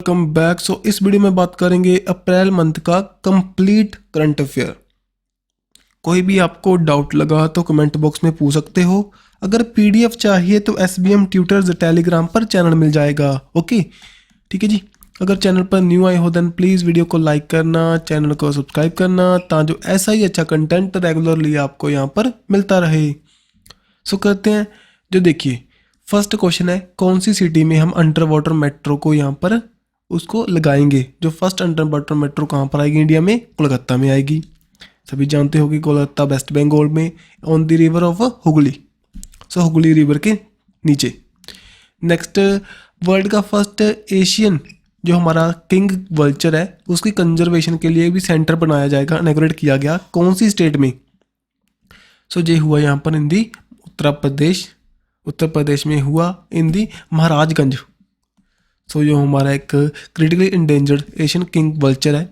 Welcome back. सो इस video में बात करेंगे अप्रैल मंथ का कंप्लीट करंट अफेयर। कोई भी आपको डाउट लगा तो कमेंट बॉक्स में पूछ सकते हो। अगर पीडीएफ चाहिए तो SBM ट्यूटर्स टेलीग्राम पर चैनल मिल जाएगा। ओके ठीक है जी। अगर चैनल पर न्यू आए हो देन प्लीज़ वीडियो को लाइक करना, चैनल को सब्सक्राइब करना, ताकि जो ऐसा ही अच्छा कंटेंट रेगुलरली आपको यहाँ पर मिलता रहे। सो करते हैं। जो देखिए फर्स्ट क्वेश्चन है, कौन सी सिटी में हम अंडर वाटर मेट्रो को यहाँ पर उसको लगाएंगे। जो फर्स्ट अंडर वाटर मेट्रो कहाँ पर आएगी इंडिया में? कोलकाता में आएगी। सभी जानते हो कि कोलकाता वेस्ट बंगाल में on the river of Hooghly. So Hooghly river के नीचे। नेक्स्ट, वर्ल्ड का फर्स्ट एशियन जो हमारा किंग वल्चर है उसकी कंजर्वेशन के लिए भी सेंटर बनाया जाएगा, इनॉग्रेट किया गया। कौन सी स्टेट में? सो ये हुआ यहाँ पर इन दी उत्तर प्रदेश में हुआ इन दी महाराजगंज। सो जो हमारा एक critically endangered Asian king vulture है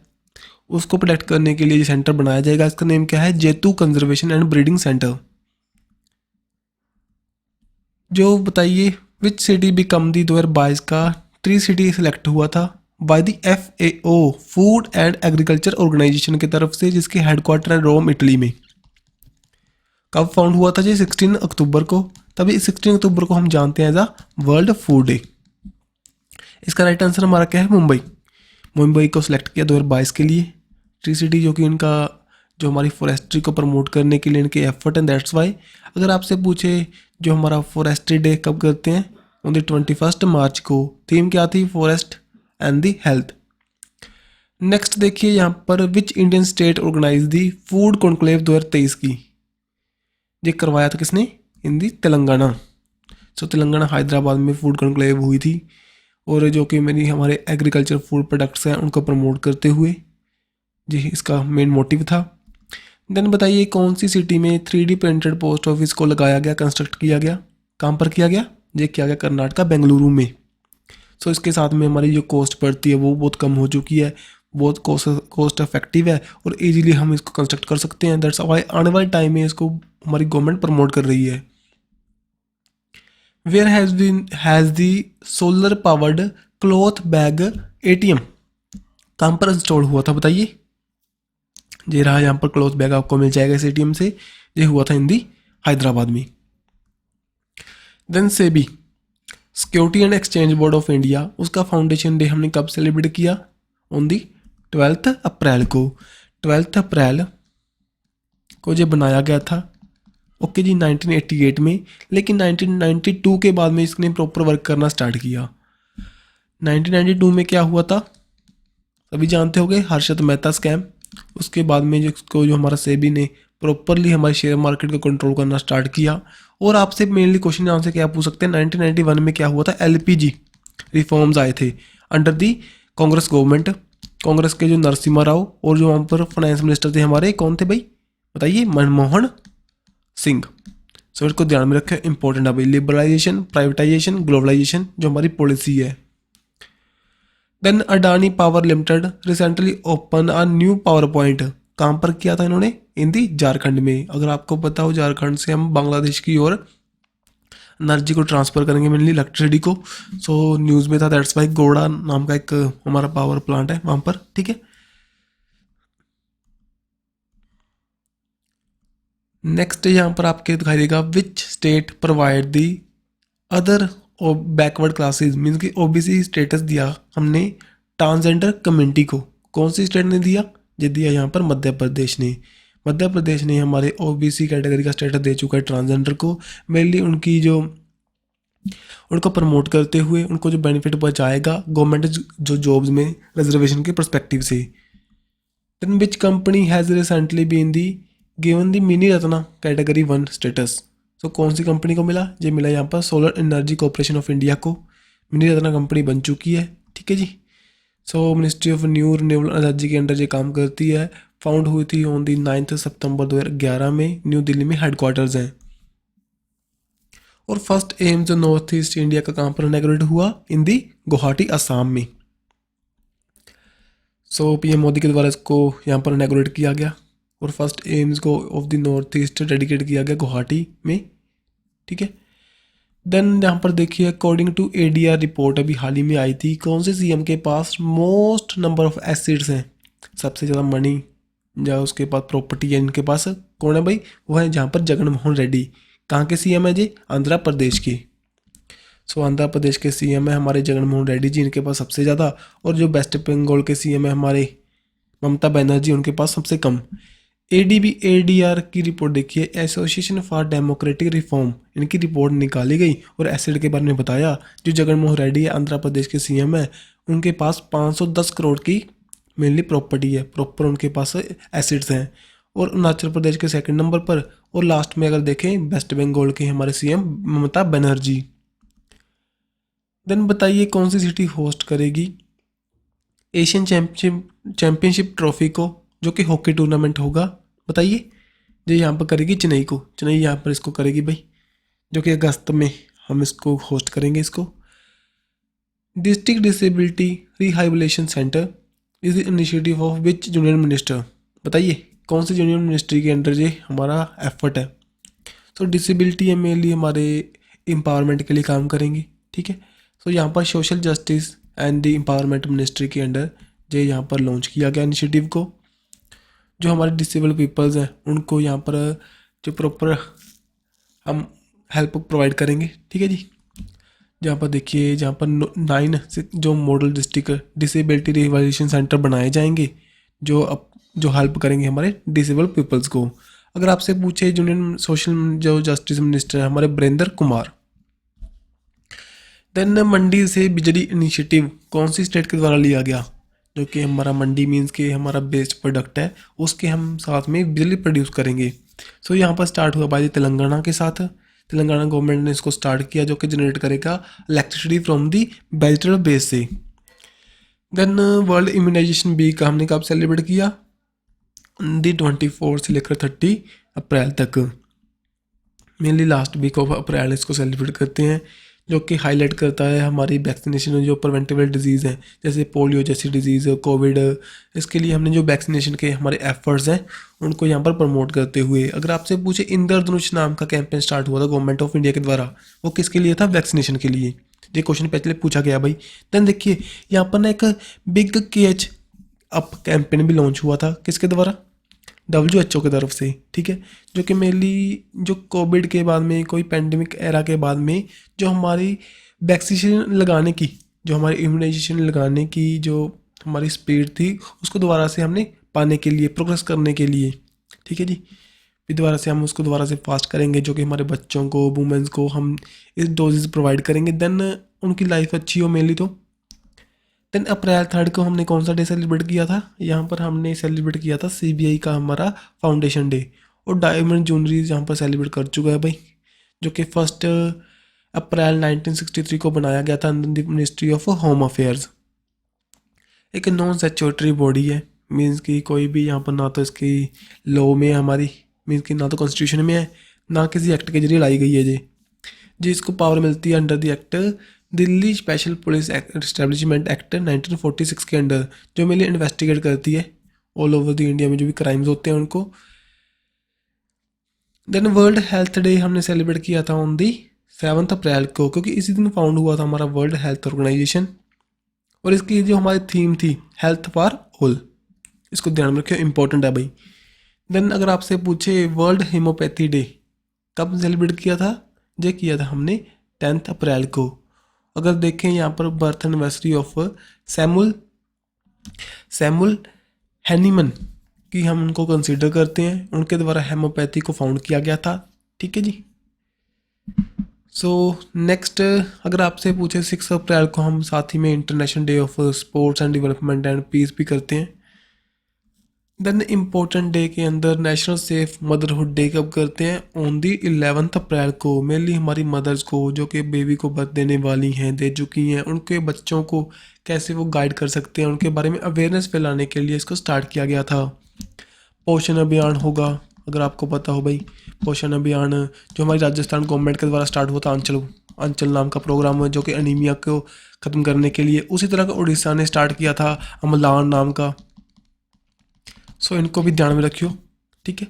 उसको प्रोटेक्ट करने के लिए ये सेंटर बनाया जाएगा। इसका नेम क्या है? जेतू कंजर्वेशन एंड ब्रीडिंग सेंटर। जो बताइए विच सिटी बिकम दी 2022 का ट्री सिटी सिलेक्ट हुआ था by the FAO food and agriculture organisation की तरफ से, जिसके हेडक्वार्टर है रोम इटली में। कब फाउंड हुआ था जी? 16 अक्टूबर को। तभी 16 अक्टूबर को हम जानते हैं as a world food day. इसका राइट आंसर हमारा क्या है? मुंबई को सिलेक्ट किया 2022 के लिए ट्री सिटी, जो कि इनका जो हमारी फॉरेस्ट्री को प्रमोट करने के लिए इनके एफर्ट एंड दैट्स वाई। अगर आपसे पूछे जो हमारा फॉरेस्ट्री डे कब करते हैं? ऑन द 21 मार्च को। थीम क्या थी? Forest and the health. Next देखिए यहाँ पर which Indian state organise the food conclave 2023 की। ये करवाया था किसने? इन दी तेलंगाना। सो तेलंगाना हैदराबाद में फूड कॉन्क्लेव हुई थी, और जो कि मेरी हमारे एग्रीकल्चर फूड प्रोडक्ट्स हैं उनको प्रमोट करते हुए जी इसका मेन मोटिव था। देन बताइए कौन सी सिटी में 3D प्रिंटेड पोस्ट ऑफिस को लगाया गया, कंस्ट्रक्ट किया गया? कहाँ पर किया गया? ये किया गया कर्नाटका बेंगलुरु में। सो इसके साथ में हमारी जो कॉस्ट पड़ती है वो बहुत कम हो चुकी है, बहुत कॉस्ट इफेक्टिव है और इजीली हम इसको कंस्ट्रक्ट कर सकते हैं। दैट्स व्हाई आने वाले टाइम में इसको हमारी गवर्नमेंट प्रमोट कर रही है। Where has the solar powered cloth bag ATM कहाँ पर इंस्टॉल हुआ था बताइए? ये रहा यहाँ पर क्लॉथ बैग आपको मिल जाएगा इस ATM से। ये हुआ था इन दी हैदराबाद में। Then SEBI security and exchange board of India, उसका फाउंडेशन डे हमने कब सेलिब्रेट किया? ऑन दी 12 अप्रैल को। 12 अप्रैल को ये बनाया गया था ओके जी 1988 में, लेकिन 1992 के बाद में इसने प्रॉपर वर्क करना स्टार्ट किया। 1992 में क्या हुआ था? सभी जानते होंगे, हर्षद मेहता स्कैम। उसके बाद में जो हमारा सेबी ने प्रॉपरली हमारे शेयर मार्केट को कंट्रोल करना स्टार्ट किया। और आपसे मेनली क्वेश्चन आंसर क्या पूछ सकते हैं? 1991 में क्या हुआ था? LPG रिफॉर्म्स आए थे under the Congress government. Congress के जो नरसिम्हा राव और जो वहाँ पर फाइनेंस मिनिस्टर थे हमारे, कौन थे भाई बताइए? मनमोहन सिंह। सो इसको ध्यान में रखें, इंपॉर्टेंट है भाई। लिबरलाइजेशन, प्राइवेटाइजेशन, ग्लोबलाइजेशन जो हमारी पॉलिसी है। Then Adani power limited recently open a new power point. कहाँ पर किया था इन्होंने? इन दी झारखंड में। अगर आपको पता हो झारखंड से हम बांग्लादेश की ओर एनर्जी को ट्रांसफर करेंगे, मेनली इलेक्ट्रिसिटी को। सो न्यूज़ में था, दैट्स वाई गोड़ा नाम का एक हमारा पावर प्लांट है वहाँ पर। ठीक है। नेक्स्ट यहाँ पर आपके दिखाई देगा which state provide the other backward classes, means कि OBC स्टेटस दिया हमने ट्रांसजेंडर कम्युनिटी को। कौन सी स्टेट ने दिया? ये दिया यहाँ पर मध्य प्रदेश ने। मध्य प्रदेश ने हमारे OBC कैटेगरी का स्टेटस दे चुका है ट्रांसजेंडर को। मेनली उनको प्रमोट करते हुए उनको जो बेनिफिट पहुँचाएगा गवर्नमेंट जो जॉब्स में रिजर्वेशन के परस्पेक्टिव से। Then which company has recently been the given the mini Ratna category 1 status. So कौन सी कंपनी को मिला? ये मिला यहाँ पर solar energy corporation of India को। मिनी रत्ना कंपनी बन चुकी है। ठीक है जी। So ministry of new renewable energy के अंडर ये काम करती है। फाउंड हुई थी ऑन दी 9 सितंबर 2011 में। न्यू दिल्ली में हेडक्वार्टर्स हैं। और फर्स्ट एम्स जो नॉर्थ ईस्ट इंडिया का कहाँ पर इनॉग्रेट हुआ? इन दी गुवाहाटी असम में। सो PM मोदी के द्वारा इसको यहाँ पर इनॉग्रेट किया गया और फर्स्ट एम्स को of the north east dedicate किया गया गुवाहाटी में। ठीक है। देन यहाँ पर देखिए अकॉर्डिंग टू एडीआर रिपोर्ट अभी हाल ही में आई थी, कौन से सीएम के पास मोस्ट नंबर ऑफ एसिड्स हैं, सबसे ज़्यादा मनी या उसके पास प्रॉपर्टी है इनके पास, कौन है भाई? वो है जहाँ पर जगन मोहन रेड्डी। कहाँ के सीएम है जी? आंध्र प्रदेश के। सो आंध्र प्रदेश के सीएम है हमारे जगन मोहन रेड्डी जी, इनके पास सबसे ज़्यादा। और जो वेस्ट बंगाल के सीएम है हमारे ममता बनर्जी, उनके पास सबसे कम। एडीबी एडीआर की रिपोर्ट देखिए, एसोसिएशन फॉर डेमोक्रेटिक रिफॉर्म, इनकी रिपोर्ट निकाली गई और एसिड के बारे में बताया। जो जगन मोहन रेड्डी है आंध्र प्रदेश के सीएम है, उनके पास 510 करोड़ की मेनली प्रॉपर्टी है, प्रॉपर उनके पास एसिड्स हैं। और अरुणाचल प्रदेश के सेकंड नंबर पर, और लास्ट में अगर देखें वेस्ट बंगाल के हमारे सीएम ममता बनर्जी। देन बताइए कौन सी सिटी होस्ट करेगी एशियन चैंपियनशिप ट्रॉफी को, जो कि हॉकी टूर्नामेंट होगा? बताइए। जो यहाँ पर करेगी चेन्नई को, चेन्नई यहाँ पर इसको करेगी भाई, जो कि अगस्त में हम इसको होस्ट करेंगे इसको। District disability rehabilitation centre is the initiative of which union minister? बताइए कौन से यूनियन मिनिस्ट्री के अंडर ये हमारा एफर्ट है? तो डिसेबिलिटी है मेनली हमारे एम्पावरमेंट के लिए काम करेंगे, ठीक है। सो यहाँ पर social justice and the empowerment ministry के अंडर जो यहाँ पर लॉन्च किया गया इनिशिएटिव को। जो हमारे डिसेबल पीपल्स हैं उनको यहाँ पर जो प्रॉपर हम हेल्प प्रोवाइड करेंगे, ठीक है जी। जहाँ पर देखिए, जहाँ पर 9 जो model district disability revaluation centre बनाए जाएंगे, जो हेल्प करेंगे हमारे डिसेबल पीपल्स को। अगर आपसे पूछे यूनियन सोशल जो जस्टिस मिनिस्टर है हमारे वीरेंद्र कुमार। देन मंडी से बिजली इनिशिएटिव कौन सी स्टेट के द्वारा लिया गया? जो कि हमारा मंडी मीन्स के हमारा बेस्ट प्रोडक्ट है, उसके हम साथ में बिजली प्रोड्यूस करेंगे। सो यहाँ पर स्टार्ट हुआ बाय तेलंगाना के साथ। तेलंगाना गवर्नमेंट ने इसको स्टार्ट किया, जो कि जनरेट करेगा electricity from the vegetable base से। देन वर्ल्ड इम्यूनाइजेशन वीक हमने कब सेलिब्रेट किया? दी 24 से लेकर 30 अप्रैल तक, mainly last week of April इसको सेलिब्रेट करते हैं, जो कि हाईलाइट करता है हमारी वैक्सीनेशन जो प्रिवेंटेबल डिजीज़ हैं, जैसे पोलियो जैसी डिजीज़, कोविड। इसके लिए हमने जो वैक्सीनेशन के हमारे एफर्ट्स हैं उनको यहाँ पर प्रमोट करते हुए। अगर आपसे पूछे इंद्रधनुष नाम का कैंपेन स्टार्ट हुआ था गवर्नमेंट ऑफ इंडिया के द्वारा, वो किसके लिए था? वैक्सीनेशन के लिए। ये क्वेश्चन पहले पूछा गया भाई। देन देखिए यहाँ पर ना एक बिग केच अप कैंपेन भी लॉन्च हुआ था, किसके द्वारा? WHO की तरफ से, ठीक है। जो कि मेनली जो कोविड के बाद में, कोई पेंडेमिक एरा के बाद में जो हमारी वैक्सीनेशन लगाने की, जो हमारी इम्यूनाइजेशन लगाने की जो हमारी स्पीड थी, उसको दोबारा से हमने पाने के लिए, प्रोग्रेस करने के लिए, ठीक है जी। फिर दोबारा से हम उसको दोबारा से फास्ट करेंगे, जो कि हमारे बच्चों को, वुमेंस को हम इस डोजेज प्रोवाइड करेंगे, देन उनकी लाइफ अच्छी हो मेनली। तो देन अप्रैल 3 को हमने कौन सा डे सेलिब्रेट किया था? यहाँ पर हमने सेलिब्रेट किया था CBI का हमारा फाउंडेशन डे। और डायमंड ज्वेलरीज यहाँ पर सेलिब्रेट कर चुका है भाई, जो कि 1 अप्रैल 1963 को बनाया गया था under the ministry of home affairs. एक नॉन स्टैट्यूटरी बॉडी है, मीन्स कि कोई भी यहाँ पर ना तो इसकी लॉ में है हमारी, मीन्स कि ना तो कॉन्स्टिट्यूशन में है, ना किसी एक्ट के जरिए लाई गई है जी इसको पावर मिलती है under the act Delhi special police establishment act 1946 के अंडर, जो मेनली इन्वेस्टिगेट करती है ऑल ओवर द इंडिया में जो भी क्राइम्स होते हैं उनको। देन वर्ल्ड हेल्थ डे हमने सेलिब्रेट किया था ऑन दी 7 अप्रैल को, क्योंकि इसी दिन फाउंड हुआ था हमारा वर्ल्ड हेल्थ ऑर्गेनाइजेशन। और इसकी जो हमारी थीम थी हेल्थ फॉर ऑल, इसको ध्यान में रखियो, इंपॉर्टेंट है भाई। देन अगर आपसे पूछे वर्ल्ड हेमोपैथी डे कब सेलिब्रेट किया था? ये किया था हमने 10 अप्रैल को। अगर देखें यहाँ पर birth anniversary of Samuel Hahnemann की हम उनको कंसीडर करते हैं, उनके द्वारा हेमोपैथी को फाउंड किया गया था, ठीक है जी। सो नेक्स्ट अगर आपसे पूछे 6 अप्रैल को हम साथ ही में international day of sports and development and peace भी करते हैं। देन इम्पोर्टेंट डे के अंदर नेशनल सेफ मदरहुड डे कब करते हैं? ऑन दी 11 अप्रैल को। मेनली हमारी मदर्स को जो कि बेबी को बर्थ देने वाली हैं, दे चुकी हैं, उनके बच्चों को कैसे वो गाइड कर सकते हैं, उनके बारे में अवेयरनेस फैलाने के लिए इसको स्टार्ट किया गया था। पोषण अभियान होगा, अगर आपको पता हो भाई, पोषण अभियान जो हमारी राजस्थान गवर्नमेंट के द्वारा स्टार्ट हुआ था, अंचल नाम का प्रोग्राम है, जो कि एनीमिया को ख़त्म करने के लिए। उसी तरह का उड़ीसा ने स्टार्ट किया था अमलान नाम का। सो इनको भी ध्यान में रखियो, ठीक है।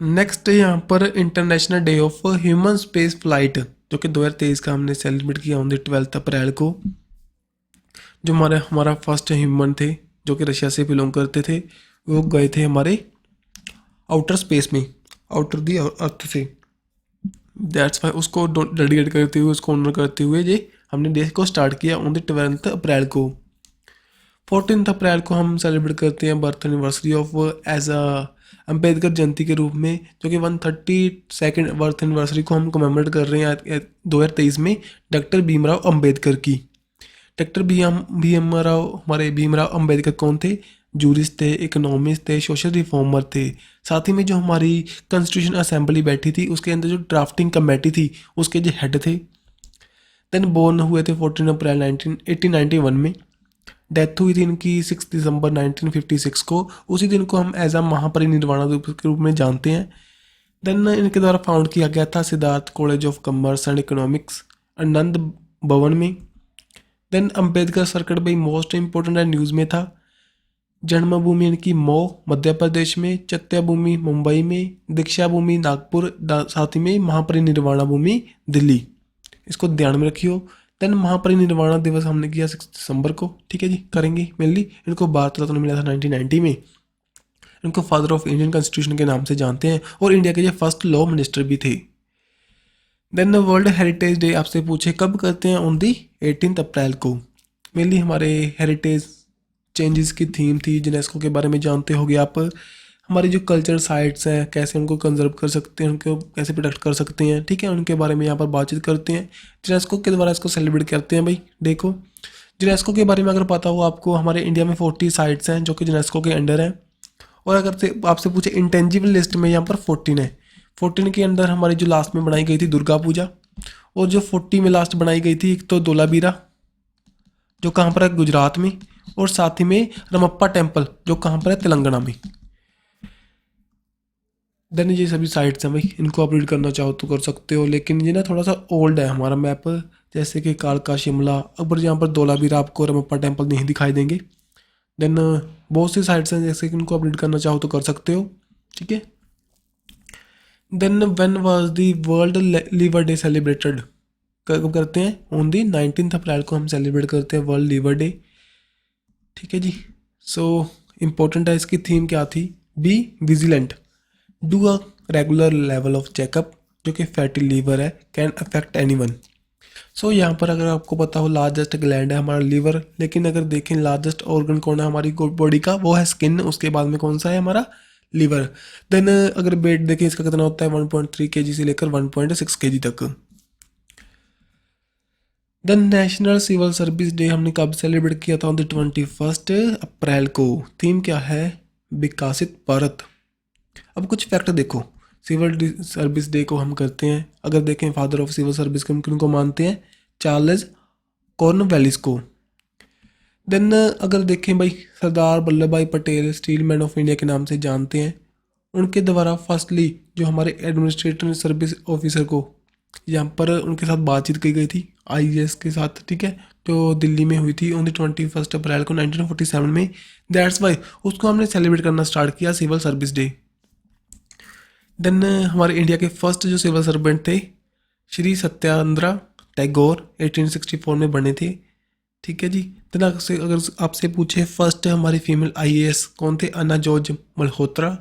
नेक्स्ट यहाँ पर international day of human space flight, जो कि 2023 का हमने सेलिब्रेट किया ऑन द 12 अप्रैल को। जो हमारा फर्स्ट ह्यूमन थे जो कि रशिया से बिलोंग करते थे, वो गए थे हमारे आउटर स्पेस में, आउटर दी अर्थ से। दैट्स वाई उसको डेडिकेट करते हुए, उसको ऑनर करते हुए ये हमने डे को स्टार्ट किया ऑन द 12 अप्रैल को। 14 अप्रैल को हम सेलिब्रेट करते हैं birth anniversary of as a Ambedkar Jayanti के रूप में, जो कि 132nd बर्थ एनिवर्सरी को हम कमेमोरेट कर रहे हैं 2023 में डॉक्टर भीमराव अम्बेडकर की। डॉक्टर भीमराव हमारे भीमराव अम्बेडकर कौन थे? जूरिस्ट थे, इकोनॉमिस्ट थे, सोशल रिफॉर्मर थे। साथ ही में जो हमारी कॉन्स्टिट्यूशन असेंबली बैठी थी उसके अंदर जो ड्राफ्टिंग कमेटी थी उसके जो हेड थे। देन बोर्न हुए थे 14 अप्रैल 1891 में। डेथ हुई थी इनकी 6 दिसंबर 1956 को। उसी दिन को हम एज अ महापरिनिर्वाण के रूप में जानते हैं। देन इनके द्वारा फाउंड किया गया था Siddharth college of commerce and economics Anand Bhavan में। देन अम्बेडकर सर्किट भाई मोस्ट इंपॉर्टेंट न्यूज़ में था। जन्मभूमि इनकी मऊ मध्य प्रदेश में, चत्या भूमि मुंबई में, दीक्षा भूमि नागपुर, साथ ही में महापरिनिर्वाणा भूमि दिल्ली। इसको ध्यान में रखियो। देन महापरिनिर्वाणा दिवस हमने किया 6 दिसंबर को, ठीक है जी, करेंगे मेनली। इनको भारत रत्न मिला था 1990 में। इनको फादर ऑफ इंडियन कॉन्स्टिट्यूशन के नाम से जानते हैं और इंडिया के ये फर्स्ट लॉ मिनिस्टर भी थे। देन वर्ल्ड हेरिटेज डे आपसे पूछे कब करते हैं? ऑन दी 18 अप्रैल को। मेनली हमारे हेरिटेज चेंजेस की थीम थी। यूनेस्को के बारे में जानते होगे आप। हमारी जो कल्चर साइट्स हैं कैसे उनको कंजर्व कर सकते हैं, उनको कैसे प्रोटेक्ट कर सकते हैं, ठीक है, उनके बारे में यहाँ पर बातचीत करते हैं। यूनेस्को के द्वारा इसको सेलिब्रेट करते हैं भाई। देखो यूनेस्को के बारे में अगर पता हो आपको, हमारे इंडिया में 40 साइट्स हैं जो कि यूनेस्को के अंडर हैं। और अगर से आपसे पूछे इंटेंजिबल लिस्ट में यहाँ पर 14 है। 14 के अंदर हमारी जो लास्ट में बनाई गई थी दुर्गा पूजा, और जो 40 में लास्ट बनाई गई थी एक तो धोलावीरा जो कहाँ पर है? गुजरात में। और साथ ही में रमप्पा टेम्पल जो कहाँ पर है? तेलंगाना में। देन ये सभी साइट्स हैं भाई, इनको आप रीड करना चाहो तो कर सकते हो, लेकिन ये ना थोड़ा सा ओल्ड है हमारा मैप। जैसे कि कालका शिमला, अगर यहाँ पर धोलावीरा आपको रमप्पा टेम्पल नहीं दिखाई देंगे। देन बहुत सी साइट्स हैं जैसे कि इनको आप रीड करना चाहो तो कर सकते हो, ठीक है। Then when was the world liver day celebrated? कब करते हैं? ऑन दी 19 अप्रैल को हम सेलिब्रेट करते हैं वर्ल्ड लीवर डे, ठीक है जी। सो इम्पोर्टेंट है, इसकी थीम क्या थी? Be vigilant, do a regular level of checkup, जो कि फैटी लीवर है, कैन अफेक्ट एनीवन। सो यहाँ पर अगर आपको पता हो लार्जेस्ट ग्लैंड है हमारा लीवर, लेकिन अगर देखें लार्जेस्ट ऑर्गन कौन है हमारी बॉडी का? वो है स्किन। उसके बाद में कौन सा है? हमारा लीवर। देन अगर वेट देखें इसका कितना होता है? 1.3 kg से लेकर 1.6 kg तक। Then national civil service day हमने कब सेलिब्रेट किया था? ऑन द 21 अप्रैल को। थीम क्या है? विकसित भारत। अब कुछ फैक्ट देखो, सिविल सर्विस डे को हम करते हैं, अगर देखें फादर ऑफ सिविल सर्विस को हम किनको मानते हैं? चार्ल्स कॉर्नवेलिस को। देन अगर देखें भाई सरदार वल्लभ भाई Patel steel man of India के नाम से जानते हैं। उनके द्वारा फर्स्टली जो हमारे एडमिनिस्ट्रेटिव सर्विस ऑफिसर को यहाँ पर उनके साथ बातचीत की गई थी आईएएस के साथ, ठीक है, जो दिल्ली में हुई थी ऑन द 21 अप्रैल को 1947 में। दैट्स वाई उसको हमने सेलिब्रेट करना स्टार्ट किया सिविल सर्विस डे। देन हमारे इंडिया के फर्स्ट जो सिविल सर्वेंट थे श्री सत्यानंद टैगोर 1864 में बने थे, ठीक है जी। देन अगर आपसे पूछे फर्स्ट हमारी फीमेल आईएएस कौन थे? अन्ना जॉर्ज मल्होत्रा।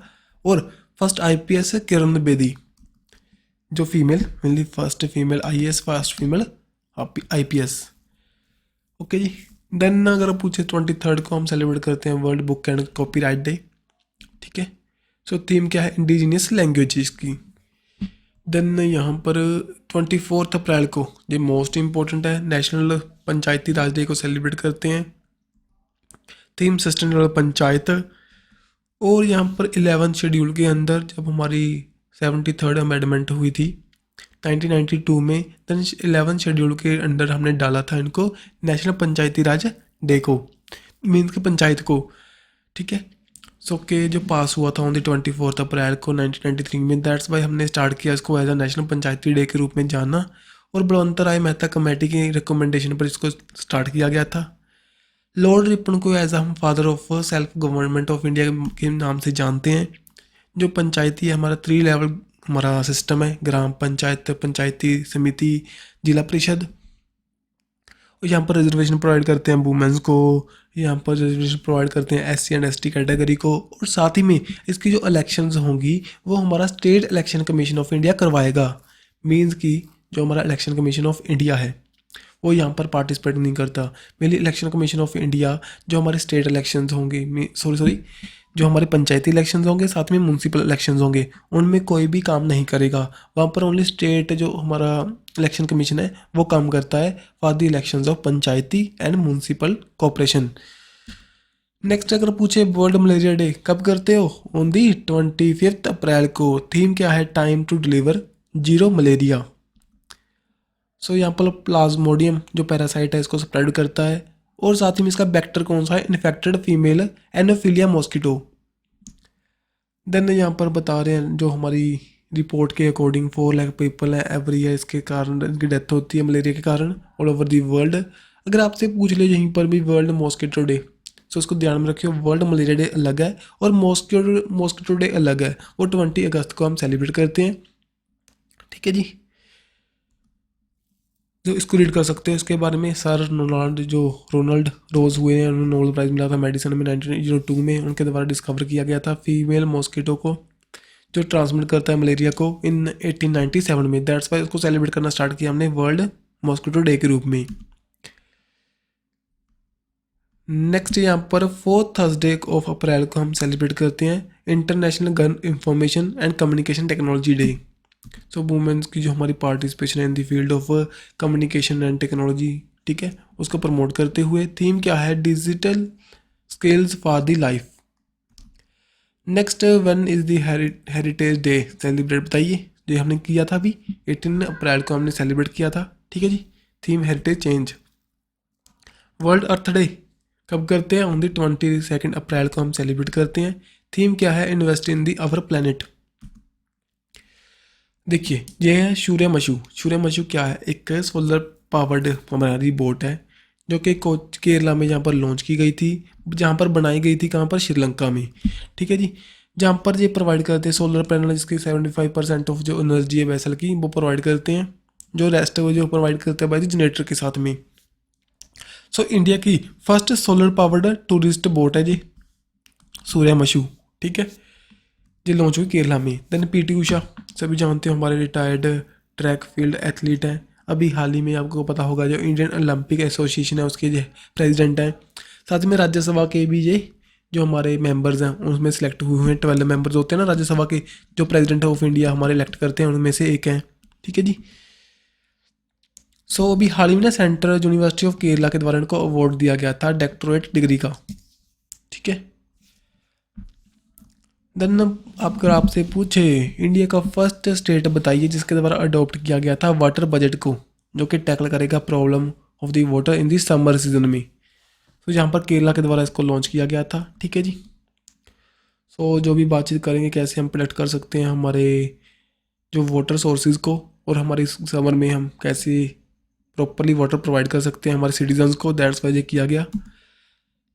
और फर्स्ट आईपीएस किरण बेदी, जो female mainly first female IAS, first female IPS, okay जी। देन अगर पूछे 23 को हम सेलिब्रेट करते हैं world book and copyright day, ठीक है। सो थीम क्या है? इंडिजिनियस लैंग्वेजेस की। देन यहाँ पर 24 अप्रैल को ये मोस्ट इम्पोर्टेंट है, नेशनल पंचायती राज डे को सेलिब्रेट करते हैं। Theme sustainable panchayat. और यहाँ पर 11 शेड्यूल के अंदर जब हमारी 73rd अमेंडमेंट हुई थी 1992 में, देन 11 शेड्यूल के अंदर हमने डाला था इनको नेशनल पंचायती राज डे को, मीन्स के पंचायत को, ठीक है। सो के जो पास हुआ था ऑन द 24 अप्रैल को 1993 में। दैट्स वाई हमने स्टार्ट किया इसको as a national panchayati day के रूप में जानना। और बलवंत राय मेहता कमेटी की रिकमेंडेशन पर इसको स्टार्ट किया गया था। लॉर्ड रिपन को एज हम father of self government of India के नाम से जानते हैं, जो पंचायती है हमारा 3 लेवल हमारा सिस्टम है, ग्राम पंचायत, पंचायती समिति, जिला परिषद। और यहाँ पर रिजर्वेशन प्रोवाइड करते हैं वुमेंस को, यहाँ पर रिजर्वेशन प्रोवाइड करते हैं SC एंड ST कैटेगरी को। और साथ ही में इसकी जो इलेक्शंस होंगी वो हमारा state election commission of India करवाएगा। मीन्स कि जो हमारा इलेक्शन कमीशन ऑफ इंडिया है वो यहाँ पर पार्टिसिपेट नहीं करता। Mainly election commission of India जो हमारे स्टेट इलेक्शंस होंगे, सॉरी जो हमारे पंचायती इलेक्शंस होंगे, साथ में म्यूनसिपल इलेक्शंस होंगे, उनमें कोई भी काम नहीं करेगा। वहाँ पर ओनली स्टेट जो हमारा इलेक्शन कमीशन है वो काम करता है for the elections of Panchayati and municipal corporation. Next अगर पूछे वर्ल्ड मलेरिया डे कब करते हो, ऑन दी 25 अप्रैल को। थीम क्या है, time to deliver zero malaria. So यहाँ पर प्लाज्मोडियम जो पैरासाइट है इसको स्प्रेड करता है। और साथ ही में इसका वेक्टर कौन सा है, इन्फेक्टेड फीमेल एनोफिलिया मॉस्किटो। देन यहाँ पर बता रहे हैं जो हमारी रिपोर्ट के अकॉर्डिंग 4 लाख पीपल हैं एवरी ईयर इसके कारण इनकी डेथ होती है मलेरिया के कारण ऑल ओवर दी वर्ल्ड। अगर आपसे पूछ ले यहीं पर भी वर्ल्ड मॉस्किटो डे, सो इसको ध्यान में रखियो, वर्ल्ड मलेरिया डे अलग है और मॉस्किटो डे अलग है। वो 20 अगस्त को हम सेलिब्रेट करते हैं। ठीक है जी, जो इसको रीड कर सकते हैं इसके बारे में। सर रोनाल्ड रोज हुए हैं, उन्होंने नोबेल प्राइज़ मिला था मेडिसिन में 1902 में, उनके द्वारा डिस्कवर किया गया था फीमेल मॉस्किटो को जो ट्रांसमिट करता है मलेरिया को इन 1897 में। दैट्स वाई उसको सेलिब्रेट करना स्टार्ट किया हमने वर्ल्ड मॉस्किटो डे के रूप में। नेक्स्ट यहाँ पर 4th थर्सडे ऑफ अप्रैल को हम सेलिब्रेट करते हैं international gun information and communication technology day. So women's की जो हमारी पार्टिसिपेशन है in the field of communication and technology, ठीक है, उसको प्रमोट करते हुए। थीम क्या है, digital skills for the life. Next one is the heritage day celebrate, बताइए। जो हमने किया था अभी 18 अप्रैल को हमने सेलिब्रेट किया था। ठीक है जी, थीम हेरिटेज चेंज। वर्ल्ड अर्थ डे कब करते हैं, ऑन द 22 अप्रैल को हम सेलिब्रेट करते हैं। थीम क्या है, invest in the our planet. देखिए ये है सूर्यमशु। सूर्यमशु क्या है, एक सोलर पावर्ड हमारी बोट है जो कि केरला में जहाँ पर लॉन्च की गई थी, जहाँ पर बनाई गई थी, कहाँ पर, श्रीलंका में। ठीक है जी, जहाँ पर ये प्रोवाइड करते हैं सोलर पैनल जिसकी 75% ऑफ जो एनर्जी है वेसल की वो प्रोवाइड करते हैं, जो रेस्ट है वो जो प्रोवाइड करते हैं बाई जनरेटर के साथ में। सो इंडिया की first solar powered tourist boat है जी सूर्यमशु। ठीक है, ये लॉन्च हुई केरला में। देन PT उषा सभी जानते हो हमारे रिटायर्ड ट्रैक फील्ड एथलीट हैं। अभी हाल ही में आपको पता होगा जो इंडियन ओलंपिक एसोसिएशन है उसके जो प्रेसिडेंट हैं। साथ में राज्यसभा के भी ये जो हमारे मेंबर्स हैं उसमें सिलेक्ट हुए हैं। 12 मेंबर्स होते हैं ना राज्यसभा के, जो प्रेसिडेंट ऑफ इंडिया हमारे इलेक्ट करते हैं उनमें से एक हैं। ठीक है जी, सो अभी हाल ही में ना सेंट्रल यूनिवर्सिटी ऑफ केरला के द्वारा इनको अवार्ड दिया गया था डॉक्टरेट डिग्री का। ठीक है, देन अगर आपसे पूछे इंडिया का फर्स्ट स्टेट बताइए जिसके द्वारा अडॉप्ट किया गया था वाटर बजट को, जो कि टैकल करेगा problem of the water in the summer season में। तो यहाँ पर केरला के द्वारा इसको लॉन्च किया गया था। ठीक है जी, सो जो भी बातचीत करेंगे कैसे हम प्रोटेक्ट कर सकते हैं हमारे जो वाटर सोर्सेज को, और हमारे समर में हम कैसे प्रॉपरली वाटर प्रोवाइड कर सकते हैं हमारे सिटीजन्स को, दैट्स वाई ये किया गया।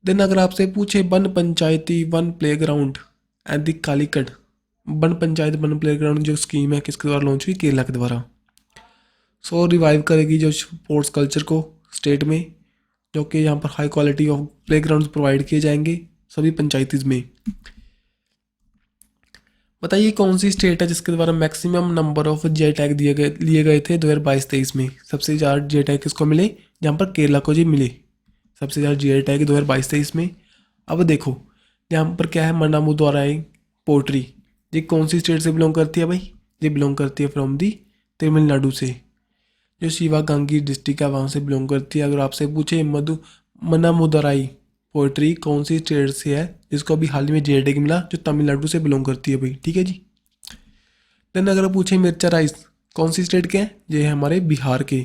देन अगर आपसे पूछे one Panchayati one play ground and the Calicut, one panchayat one play ground जो स्कीम है किसके द्वारा लॉन्च हुई, केरला के द्वारा। सो रिवाइव करेगी जो स्पोर्ट्स कल्चर को स्टेट में, जो कि यहाँ पर high quality of play ground provide किए जाएंगे सभी पंचायतीज में। बताइए कौन सी स्टेट है जिसके द्वारा maximum number of GI tag लिए गए थे 2022-23 में। सबसे ज़्यादा GI टैग किसको मिले, जहाँ पर केरला को जी मिले सबसे ज़्यादा GI टैग 2022-23 में। अब देखो यहाँ पर क्या है, मन्नामुदुराई पोट्री, ये कौन सी स्टेट से बिलोंग करती है भाई, ये बिलोंग करती है फ्रॉम दी तमिलनाडु से। जो शिवागांगी डिस्ट्रिक्ट है वहाँ से बिलोंग करती है। अगर आपसे पूछे मन्नामुदुराई पोएट्री कौन सी स्टेट से है जिसको अभी हाल ही में GI टैग मिला, जो तमिलनाडु से बिलोंग करती है भाई। ठीक है जी, देन अगर पूछे मिर्चा राइस कौन सी स्टेट के हैं, ये है हमारे बिहार के,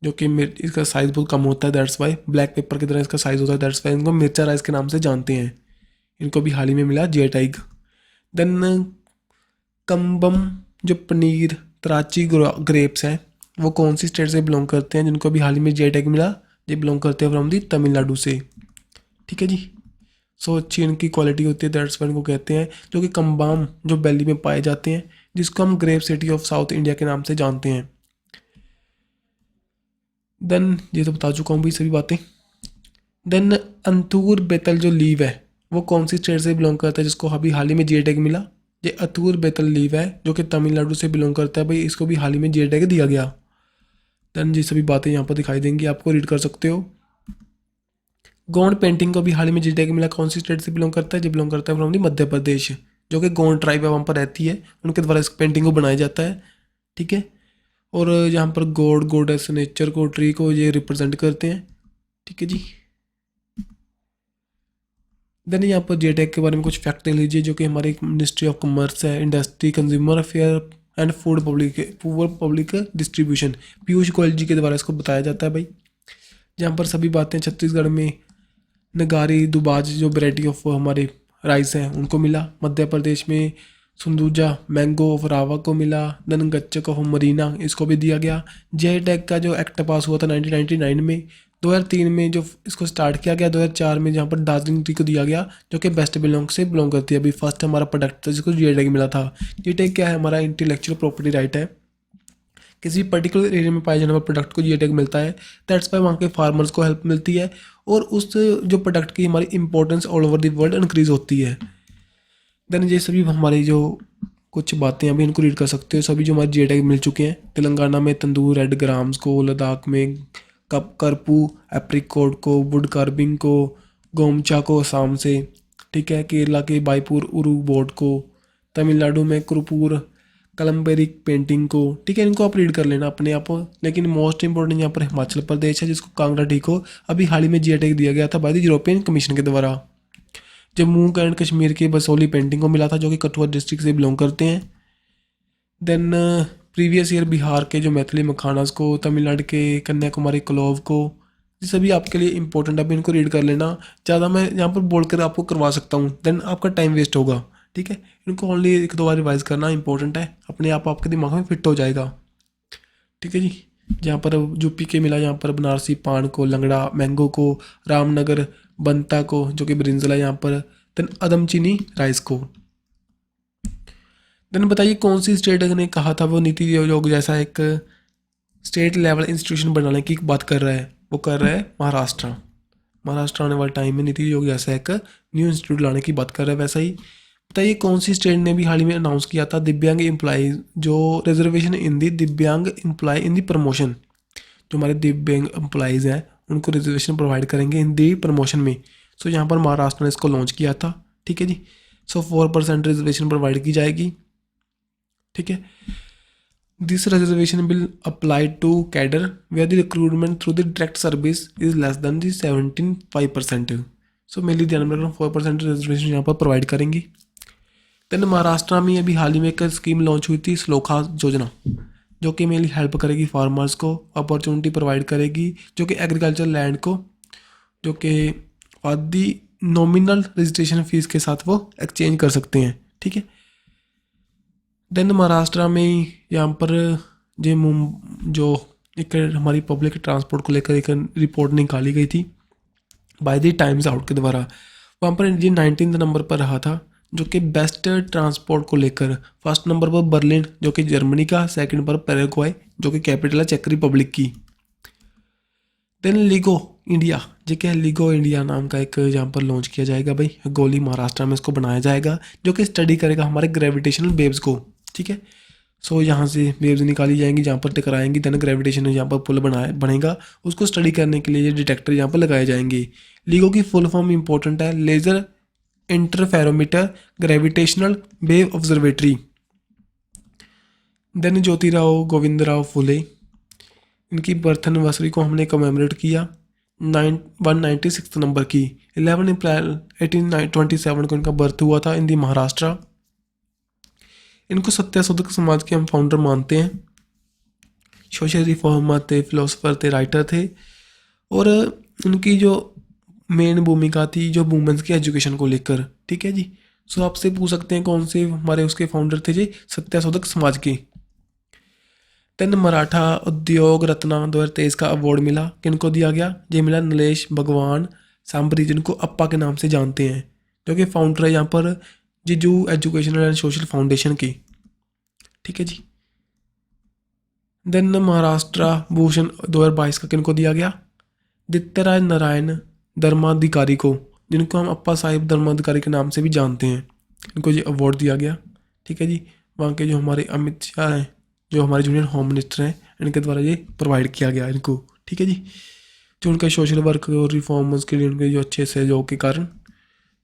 जो कि इसका साइज़ बहुत कम होता है, दैट्स वाई ब्लैक पेपर की तरह इसका साइज़ होता है, दैट्स वाई इनको मिर्चा राइस के नाम से जानते हैं। इनको भी हाल ही में मिला GI टैग। देन कम्बम जो पनीर तराची ग्रेप्स हैं वो कौन सी स्टेट से बिलोंग करते हैं, जिनको भी हाल ही में GI टैग मिला, ये बिलोंग करते हैं फ्रॉम दी तमिलनाडु से। ठीक है जी, सो अच्छी इनकी क्वालिटी होती है, दैट्स वाई इनको कहते हैं, जो कि कम्बाम जो वैली में पाए जाते हैं, जिसको हम grape city of south India के नाम से जानते हैं। देन ये तो बता चुका हूँ भाई सभी बातें। देन अंतूर बेतल जो लीव है वो कौन सी स्टेट से बिलोंग करता है, जिसको अभी हाल ही में जीए टैग मिला। ये अतूर बेतल लीव है जो कि तमिलनाडु से बिलोंग करता है भाई, इसको भी हाल ही में जीए टैग दिया गया। देन ये सभी बातें यहाँ पर दिखाई देंगी, आपको रीड कर सकते हो। गोंड पेंटिंग को भी हाल ही में जीए टैग मिला, कौन सी स्टेट से बिलोंग करता है, जो बिलोंग करता है फ्रॉम दी मध्य प्रदेश, जो कि गोंड ट्राइब है वहाँ पर रहती है, उनके द्वारा इस पेंटिंग को बनाया जाता है। ठीक है, और यहाँ पर गॉड गॉडेस नेचर को ट्री को ये रिप्रेजेंट करते हैं। ठीक है जी। देन यहाँ पर जेटेक के बारे में कुछ फैक्ट देख लीजिए, जो कि हमारी मिनिस्ट्री ऑफ कॉमर्स है, industry, consumer affair and food public distribution, Piyush Goyal ji के द्वारा इसको बताया जाता है भाई। जहाँ पर सभी बातें छत्तीसगढ़ में नगारी दुबाज जो वैरायटी ऑफ हमारे राइस हैं उनको मिला, मध्य प्रदेश में सुंदूजा मैंगो ऑफ रावा को मिला, देन गच्चक ऑफ मरीना इसको भी दिया गया। जे टैग का जो एक्ट पास हुआ था 1999 में, 2003 में जो इसको स्टार्ट किया गया, 2004 में जहाँ पर दार्जिलिंग टी को दिया गया, जो कि बेस्ट बिलोंग से बिलोंग करती है। अभी फर्स्ट हमारा प्रोडक्ट था जिसको जे टैग मिला था। जे टैग क्या है, हमारा इंटेलेक्चुअल प्रॉपर्टी राइट है, किसी भी पर्टिकुलर एरिया में पाए जाने वाले प्रोडक्ट को जी टैग मिलता है। दैट्स वाई वहाँ के फार्मर्स को हेल्प मिलती है और उस जो प्रोडक्ट की हमारी importance all over the world increase होती है। देन ये सभी हमारी जो कुछ बातें अभी इनको रीड कर सकते हो, सभी जो हमारे जी टैग मिल चुके हैं। तेलंगाना में तंदूर रेड ग्राम्स को, लद्दाख में करपू एप्रिकॉट को, वुड कार्विंग को, गोमचा को असम से। ठीक है, केरला के बाईपुर उरू बोर्ड को, तमिलनाडु में कुरुपूर कलम्बेरी पेंटिंग को। ठीक है, इनको आप रीड कर लेना अपने आप। लेकिन मोस्ट इंपॉर्टेंट यहाँ पर हिमाचल प्रदेश है, जिसको कांगड़ा टी को अभी हाल ही में जी टैग दिया गया था बाय द यूरोपियन कमीशन के द्वारा। जम्मू एंड कश्मीर के बसोली पेंटिंग को मिला था, जो कि कठुआ डिस्ट्रिक्ट से बिलोंग करते हैं। देन प्रीवियस ईयर बिहार के जो मैथिली मखानास को, तमिलनाडु के कन्याकुमारी क्लोव को, ये सभी आपके लिए इंपॉर्टेंट, आप इनको रीड कर लेना। ज़्यादा मैं यहाँ पर बोलकर आपको करवा सकता हूँ, देन आपका टाइम वेस्ट होगा। ठीक है, इनको ओनली एक दो बार रिवाइज करना इंपॉर्टेंट है, अपने आप आपके दिमाग में फिट हो जाएगा। ठीक है जी। जहाँ पर यूपी के मिला, यहाँ पर बनारसी पान को, लंगड़ा मैंगो को, रामनगर बंता को जो कि ब्रिंजल है यहाँ पर, देन अदम चीनी राइस को। देन बताइए कौन सी स्टेट ने कहा था वो नीति आयोग जैसा एक स्टेट लेवल इंस्टीट्यूशन बनाने की बात कर रहा है, वो कर रहा है महाराष्ट्र। महाराष्ट्र आने वाले टाइम में नीति आयोग जैसा एक न्यू इंस्टीट्यूट लाने की बात कर रहा है। वैसा ही बताइए कौन सी स्टेट ने भी हाल ही में अनाउंस किया था दिव्यांग एम्प्लॉज जो रिजर्वेशन इन दी दिव्यांग एम्प्लॉय इन दी प्रमोशन, जो हमारे दिव्यांग एम्प्लॉयज़ हैं उनको रिजर्वेशन प्रोवाइड करेंगे इन दी प्रमोशन में। सो यहाँ पर महाराष्ट्र ने इसको लॉन्च किया था। ठीक है जी। सो 4% रिजर्वेशन प्रोवाइड की जाएगी। ठीक है, this reservation will apply to cadre where the recruitment through the direct service is less than the 17.5%। So mainly ध्यान में रखना 4% रिजर्वेशन यहाँ पर प्रोवाइड करेंगी। देन महाराष्ट्र में अभी हाल ही में एक स्कीम लॉन्च हुई थी स्लोखा योजना, जो कि मेनली हेल्प करेगी फार्मर्स को, अपॉर्चुनिटी प्रोवाइड करेगी, जो कि एग्रीकल्चर लैंड को, जो कि आदि नॉमिनल रजिस्ट्रेशन फीस के साथ वो एक्सचेंज कर सकते हैं। ठीक है, देन महाराष्ट्र में यहाँ पर जो एक हमारी पब्लिक ट्रांसपोर्ट को लेकर एक रिपोर्ट निकाली गई थी बाय द टाइम्स आउट के द्वारा, वहाँ पर ये 19 नंबर पर रहा था, जो कि बेस्ट ट्रांसपोर्ट को लेकर। फर्स्ट नंबर पर बर्लिन जो कि जर्मनी का, सेकंड पर पैराग्वे जो कि कैपिटल है चेक रिपब्लिक की। देन लिगो इंडिया, जो कि लिगो इंडिया नाम का एक यहाँ पर लॉन्च किया जाएगा भाई, गोली महाराष्ट्र में इसको बनाया जाएगा, जो कि स्टडी करेगा हमारे ग्रेविटेशनल वेव्स को। ठीक है, सो यहाँ से वेव्स निकाली जाएंगी, जहाँ पर टकराएंगी, देन ग्रेविटेशन यहाँ पर पुल बनेगा, उसको स्टडी करने के लिए ये डिटेक्टर यहाँ पर लगाए जाएंगे। लिगो की फुल फॉर्म इंपॉर्टेंट है, laser interferometer gravitational wave observatory. Then Jyotirao Govindrao Phule, इनकी बर्थ एनिवर्सरी को हमने कमेमोरेट किया 196 नंबर की। 11 अप्रैल 1827 को इनका बर्थ हुआ था इन दी महाराष्ट्र। इनको सत्यशोधक समाज के हम फाउंडर मानते हैं, सोशल रिफॉर्मर थे, फिलोसोफर थे, राइटर थे, और इनकी जो मेन भूमिका थी जो वुमेन्स की एजुकेशन को लेकर। ठीक है जी। सो आपसे पूछ सकते हैं कौन से हमारे उसके फाउंडर थे जी, सत्यशोधक समाज के। देन मराठा उद्योग रत्ना 2023 का अवार्ड मिला, किनको दिया गया, ये मिला नलेश भगवान सांबा रीजन को अप्पा के नाम से जानते हैं, जो कि फाउंडर है यहाँ पर जिजू एजुकेशनल एंड सोशल फाउंडेशन की। ठीक है जी। देन महाराष्ट्र भूषण 2022 का किनको दिया गया? दित्यराज नारायण धर्माधिकारी को, जिनको हम अप्पा साहिब धर्माधिकारी के नाम से भी जानते हैं, इनको ये अवार्ड दिया गया। ठीक है जी। वहाँ के जो हमारे अमित शाह हैं, जो हमारे जूनियर होम मिनिस्टर हैं, इनके द्वारा ये प्रोवाइड किया गया इनको। ठीक है जी। जो उनका सोशल वर्क और रिफॉर्म्स के लिए उनके जो अच्छे सहयोग के कारण।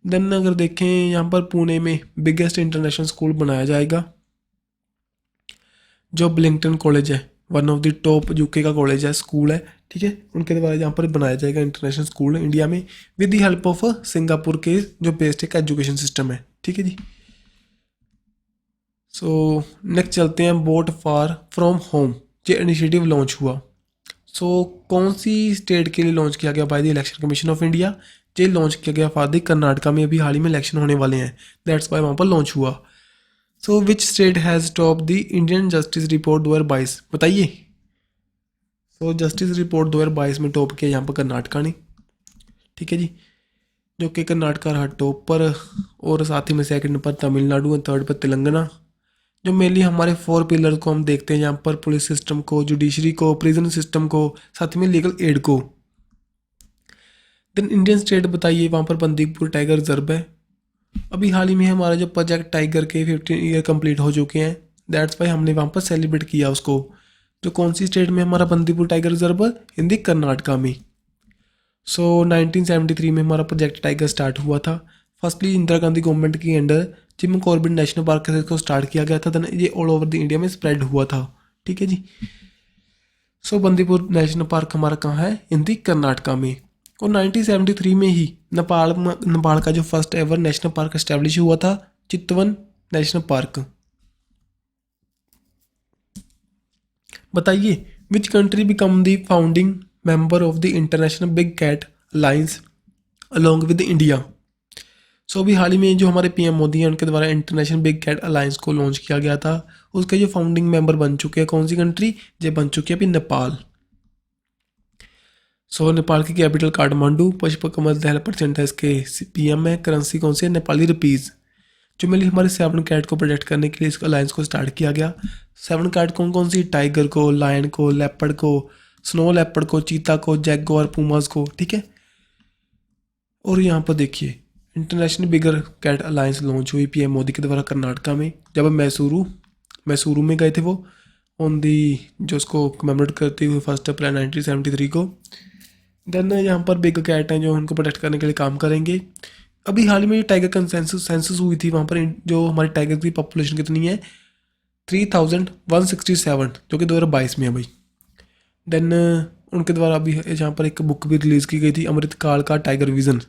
देन अगर देखें यहाँ पर पुणे में बिगेस्ट इंटरनेशनल स्कूल बनाया जाएगा, जो ब्लिंगटन कॉलेज है, one of the top UK का कॉलेज है, स्कूल है। ठीक है, उनके द्वारा यहाँ पर बनाया जाएगा इंटरनेशनल स्कूल इंडिया में with the help of Singapore के जो बेस्ड एक एजुकेशन सिस्टम है। ठीक है जी। सो नेक्स्ट चलते हैं बोट फॉर फ्रॉम होम, ये इनिशिएटिव लॉन्च हुआ। सो कौन सी स्टेट के लिए लॉन्च किया गया by the election commission of India? ये लॉन्च किया गया फॉर द कर्नाटका में, अभी हाल ही में इलेक्शन होने वाले हैं, दैट्स वाई वहाँ पर लॉन्च हुआ। So which state has top the Indian justice report 2022? बताइए। सो जस्टिस रिपोर्ट 2022 में टॉप किया यहाँ पर कर्नाटका ने। ठीक है जी, जो कि कर्नाटका रहा टॉप पर, और साथ ही में सेकंड पर तमिलनाडु और थर्ड पर तेलंगाना। जो मेनली हमारे 4 पिलर को हम देखते हैं यहाँ पर, पुलिस सिस्टम को, जुडिशरी को, प्रिजन सिस्टम को, साथ में लीगल एड को। देन इंडियन स्टेट बताइए, वहाँ पर बंदीपुर टाइगर रिजर्व है। अभी हाल ही में हमारा जो प्रोजेक्ट टाइगर के 15 ईयर कंप्लीट हो चुके हैं, दैट्स वाई हमने वहाँ पर सेलिब्रेट किया उसको। जो कौन सी स्टेट में हमारा बंदीपुर टाइगर रिजर्व? हिंदी कर्नाटका में। सो 1973 में हमारा प्रोजेक्ट टाइगर स्टार्ट हुआ था। फर्स्टली इंदिरा गांधी गवर्नमेंट के under Jim Corbett national park से इसको स्टार्ट किया गया था, देन ये ऑल ओवर द इंडिया में स्प्रेड हुआ था। ठीक है जी। सो बंदीपुर नेशनल पार्क हमारा कहाँ है? हिंदी कर्नाटका में। और 1973 में ही नेपाल का जो first ever national park establish हुआ था, चितवन नेशनल पार्क। बताइए which country become the founding member of the international big cat alliance along with India? So अभी हाल ही में जो हमारे पीएम मोदी हैं, उनके द्वारा इंटरनेशनल बिग कैट अलायंस को लॉन्च किया गया था। उसके जो फाउंडिंग मेंबर बन चुके हैं, कौन सी कंट्री? ये बन चुकी है अभी नेपाल। सो नेपाल की कैपिटल काठमांडू, पशुपति दहल परसेंट है इसके पीएम है, करेंसी कौन सी है? नेपाली रुपीज़। जो मेनली हमारे 7 कैट को प्रोटेक्ट करने के लिए इस अलायंस को स्टार्ट किया गया। 7 कैट कौन कौन सी? टाइगर को, लायन को, लेपर्ड को, स्नो लेपर्ड को, चीता को, जैगुआर, पुमास को। ठीक है। और यहाँ पर देखिए इंटरनेशनल बिगर कैट अलायंस लॉन्च हुई पीएम मोदी के द्वारा कर्नाटका में, जब मैसूरू में गए थे वो ऑन दी, जो उसको कमेमोरेट करते हुए 1 अप्रैल 1973 को। देन यहाँ पर बिग कैट हैं जो उनको प्रोटेक्ट करने के लिए काम करेंगे। अभी हाल ही में टाइगर कंसेंसस हुई थी, वहाँ पर जो हमारी टाइगर की पॉपुलेशन कितनी है? 3167, जो कि 2022 में है भाई। देन उनके द्वारा अभी यहाँ पर एक बुक भी रिलीज़ की गई थी, अमृतकाल का टाइगर विजन,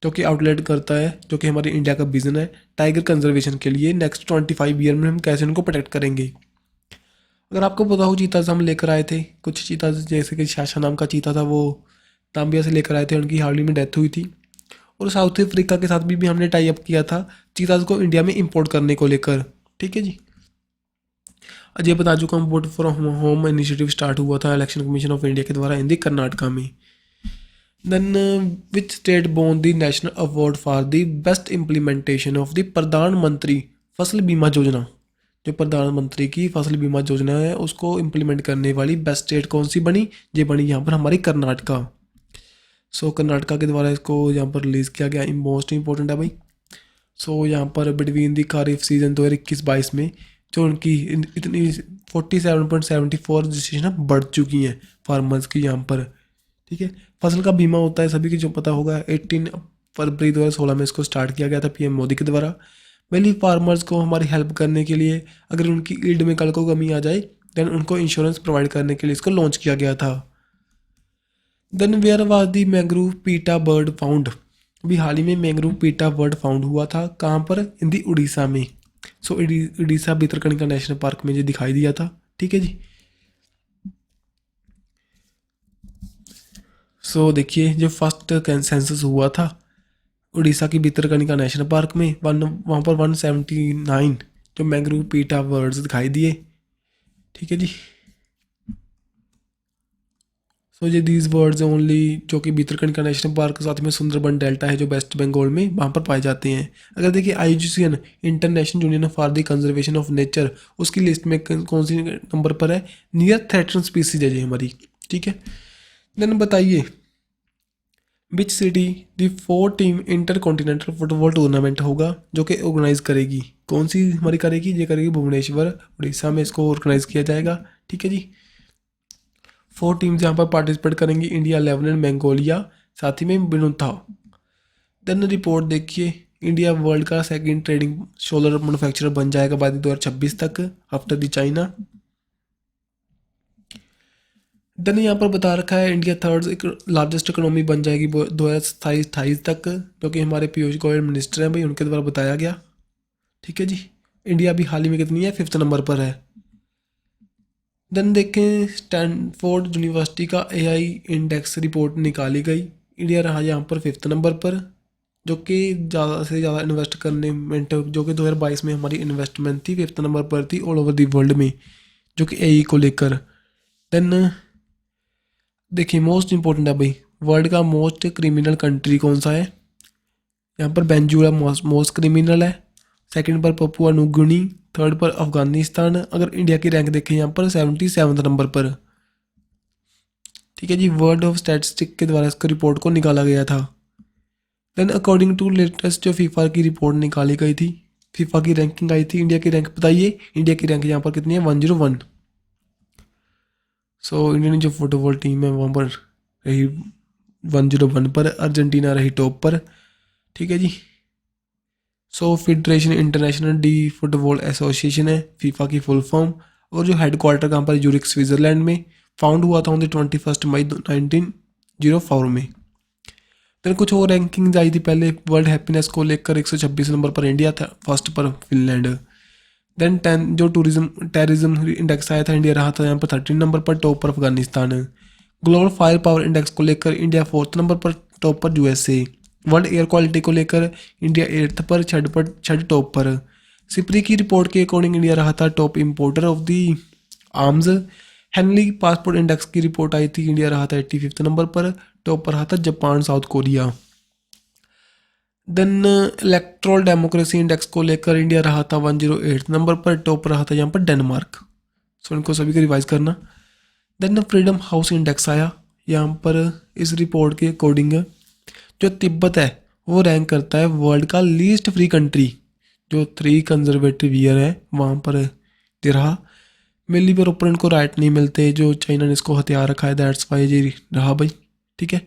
जो कि आउटलेट करता है, जो कि हमारे इंडिया का विजन है टाइगर कंजर्वेशन के लिए। नेक्स्ट 25 ईयर में हम कैसे उनको प्रोटेक्ट करेंगे। अगर आपको पता हो, चीता हम लेकर आए थे कुछ चीता, जैसे कि शाशा नाम का चीता था, वो तांबिया से लेकर आए थे, उनकी हाल ही में डेथ हुई थी। और साउथ अफ्रीका के साथ भी हमने टाई अप किया था चीताज को इंडिया में इंपोर्ट करने को लेकर। ठीक है जी। अजय बता चुका हूँ, vote for home initiative start हुआ था इलेक्शन कमीशन ऑफ इंडिया के द्वारा हिंदी कर्नाटका में। Then which state won the national award for the best implementation of the Pradhan Mantri Fasal बीमा योजना? जो प्रधानमंत्री की फसल बीमा योजना है उसको इम्प्लीमेंट करने वाली बेस्ट स्टेट कौन सी बनी? ये बनी यहाँ पर हमारी कर्नाटका। सो कर्नाटका के द्वारा इसको यहाँ पर रिलीज़ किया गया, मोस्ट इंपॉर्टेंट है भाई। सो यहाँ पर बिटवीन दी खरीफ सीजन 2021-22 में जो उनकी इतनी 47.74 रजिस्ट्रेशन बढ़ चुकी हैं फार्मर्स की यहाँ पर। ठीक है। फसल का बीमा होता है सभी की, जो पता होगा। 18 फरवरी 2016 में इसको स्टार्ट किया गया था पीएम मोदी के द्वारा। मेनली फार्मर्स को हमारी हेल्प करने के लिए, अगर उनकी ईल्ड में कल को कमी आ जाए, देन उनको इंश्योरेंस प्रोवाइड करने के लिए इसको लॉन्च किया गया था। Then where was the mangrove pitta bird found? अभी हाल ही में मैंग्रोव पीटा बर्ड फाउंड हुआ था, कहाँ पर? हिंदी उड़ीसा में। सो उड़ीसा भितरकनिका नेशनल पार्क में ये दिखाई दिया था। ठीक है जी। सो देखिए जो फर्स्ट सेंसस हुआ था उड़ीसा की भितरकनिका नेशनल पार्क में, वहाँ पर 179 जो मैंग्रोव पीटा बर्ड्स दिखाई दिए। ठीक है जी। तो ये दीज वर्ड्स ओनली जो कि भितरकनिका नेशनल पार्क साथ में सुंदरबन डेल्टा है जो वेस्ट बंगाल में वहाँ पर पाए जाते हैं। अगर देखिए IUCN international union for the conservation of nature उसकी लिस्ट में कौन सी नंबर पर है, नियर थ्रेटन स्पीसीज है ये हमारी, ठीक है। देन बताइए which city the 4 team inter continental football tournament होगा जो कि ऑर्गेनाइज करेगी, कौन सी हमारी करेगी, ये करेगी भुवनेश्वर उड़ीसा में इसको ऑर्गेनाइज किया जाएगा, ठीक है जी। 4 टीम्स यहाँ पर पार्टिसिपेट करेंगी, इंडिया, लेबनान, मंगोलिया, साथ ही में विनुथा। देन रिपोर्ट देखिए, इंडिया वर्ल्ड का सेकंड ट्रेडिंग सोलर मैन्युफैक्चरर बन जाएगा बाय 2026 तक आफ्टर द चाइना। देन यहाँ पर बता रखा है इंडिया थर्ड लार्जेस्ट इकोनॉमी बन जाएगी 2027-28 तक, जो कि हमारे पीयूष गोयल मिनिस्टर हैं भाई उनके द्वारा बताया गया, ठीक है जी। इंडिया अभी हाल ही में कितनी है, 5th नंबर पर है। देन देखें स्टैनफोर्ड यूनिवर्सिटी का AI इंडेक्स रिपोर्ट निकाली गई, इंडिया रहा यहाँ पर 5th नंबर पर, जो कि ज़्यादा से ज़्यादा इन्वेस्ट करने में जो कि 2022 में हमारी इन्वेस्टमेंट थी 5th नंबर पर थी ऑल ओवर दी वर्ल्ड में, जो कि AI को लेकर। देन देखिए मोस्ट इंपॉर्टेंट है भाई, वर्ल्ड का मोस्ट क्रिमिनल कंट्री कौन सा है, यहाँ पर बेंजूरा मोस्ट क्रिमिनल है, सेकंड पर पपुआ न्यू गिनी, थर्ड पर अफगानिस्तान। अगर इंडिया की रैंक देखें यहाँ पर 77 नंबर पर, ठीक है जी। वर्ल्ड ऑफ स्टैटिस्टिक के द्वारा इसको रिपोर्ट को निकाला गया था। देन अकॉर्डिंग टू लेटेस्ट जो फीफा की रिपोर्ट निकाली गई थी, फीफा की रैंकिंग आई थी, इंडिया की रैंक बताइए, इंडिया की रैंक यहाँ पर कितनी है, 101। सो इंडियन जो फुटबॉल टीम है वहाँ पर रही 101 पर, अर्जेंटीना रही टॉप पर, ठीक है जी। So federation international de football association है फीफा की फुल फॉर्म, और जो हेडक्वार्टर कहाँ पर, यूरिक स्विट्जरलैंड में, फाउंड हुआ था ऑन द 21 मई 1904 में। देन कुछ और रैंकिंग आई थी पहले, वर्ल्ड हैप्पीनेस को लेकर 126 नंबर पर इंडिया था, फर्स्ट पर फिनलैंड। देन 10 जो टेररिज्म इंडेक्स आया था, इंडिया रहा था यहाँ पर 13 नंबर पर, टॉप पर Afghanistan. Global fire power index को लेकर इंडिया 4th नंबर पर, टॉप पर USA। वर्ल्ड एयर क्वालिटी को लेकर इंडिया 8th पर, छठ टॉप पर। सिप्री की रिपोर्ट के अकॉर्डिंग इंडिया रहा था top importer of the arms. Henley passport index की रिपोर्ट आई थी, इंडिया रहा था 85th नंबर पर, टॉप पर रहा था Japan, south Korea. Then electoral democracy index को लेकर इंडिया रहा था 108 नंबर पर, टॉप रहा था यहाँ पर डेनमार्क। सो इनको सभी को रिवाइज करना। देन फ्रीडम हाउस इंडेक्स आया यहाँ पर, इस रिपोर्ट के अकॉर्डिंग जो तिब्बत है वो रैंक करता है वर्ल्ड का लीस्ट फ्री कंट्री, जो 3 कंजर्वेटिव ईयर है वहाँ पर दे रहा, मेनली पर ऊपर इनको राइट नहीं मिलते, जो चाइना ने इसको हथियार रखा है, दैट्स वाई ये रहा भाई, ठीक है।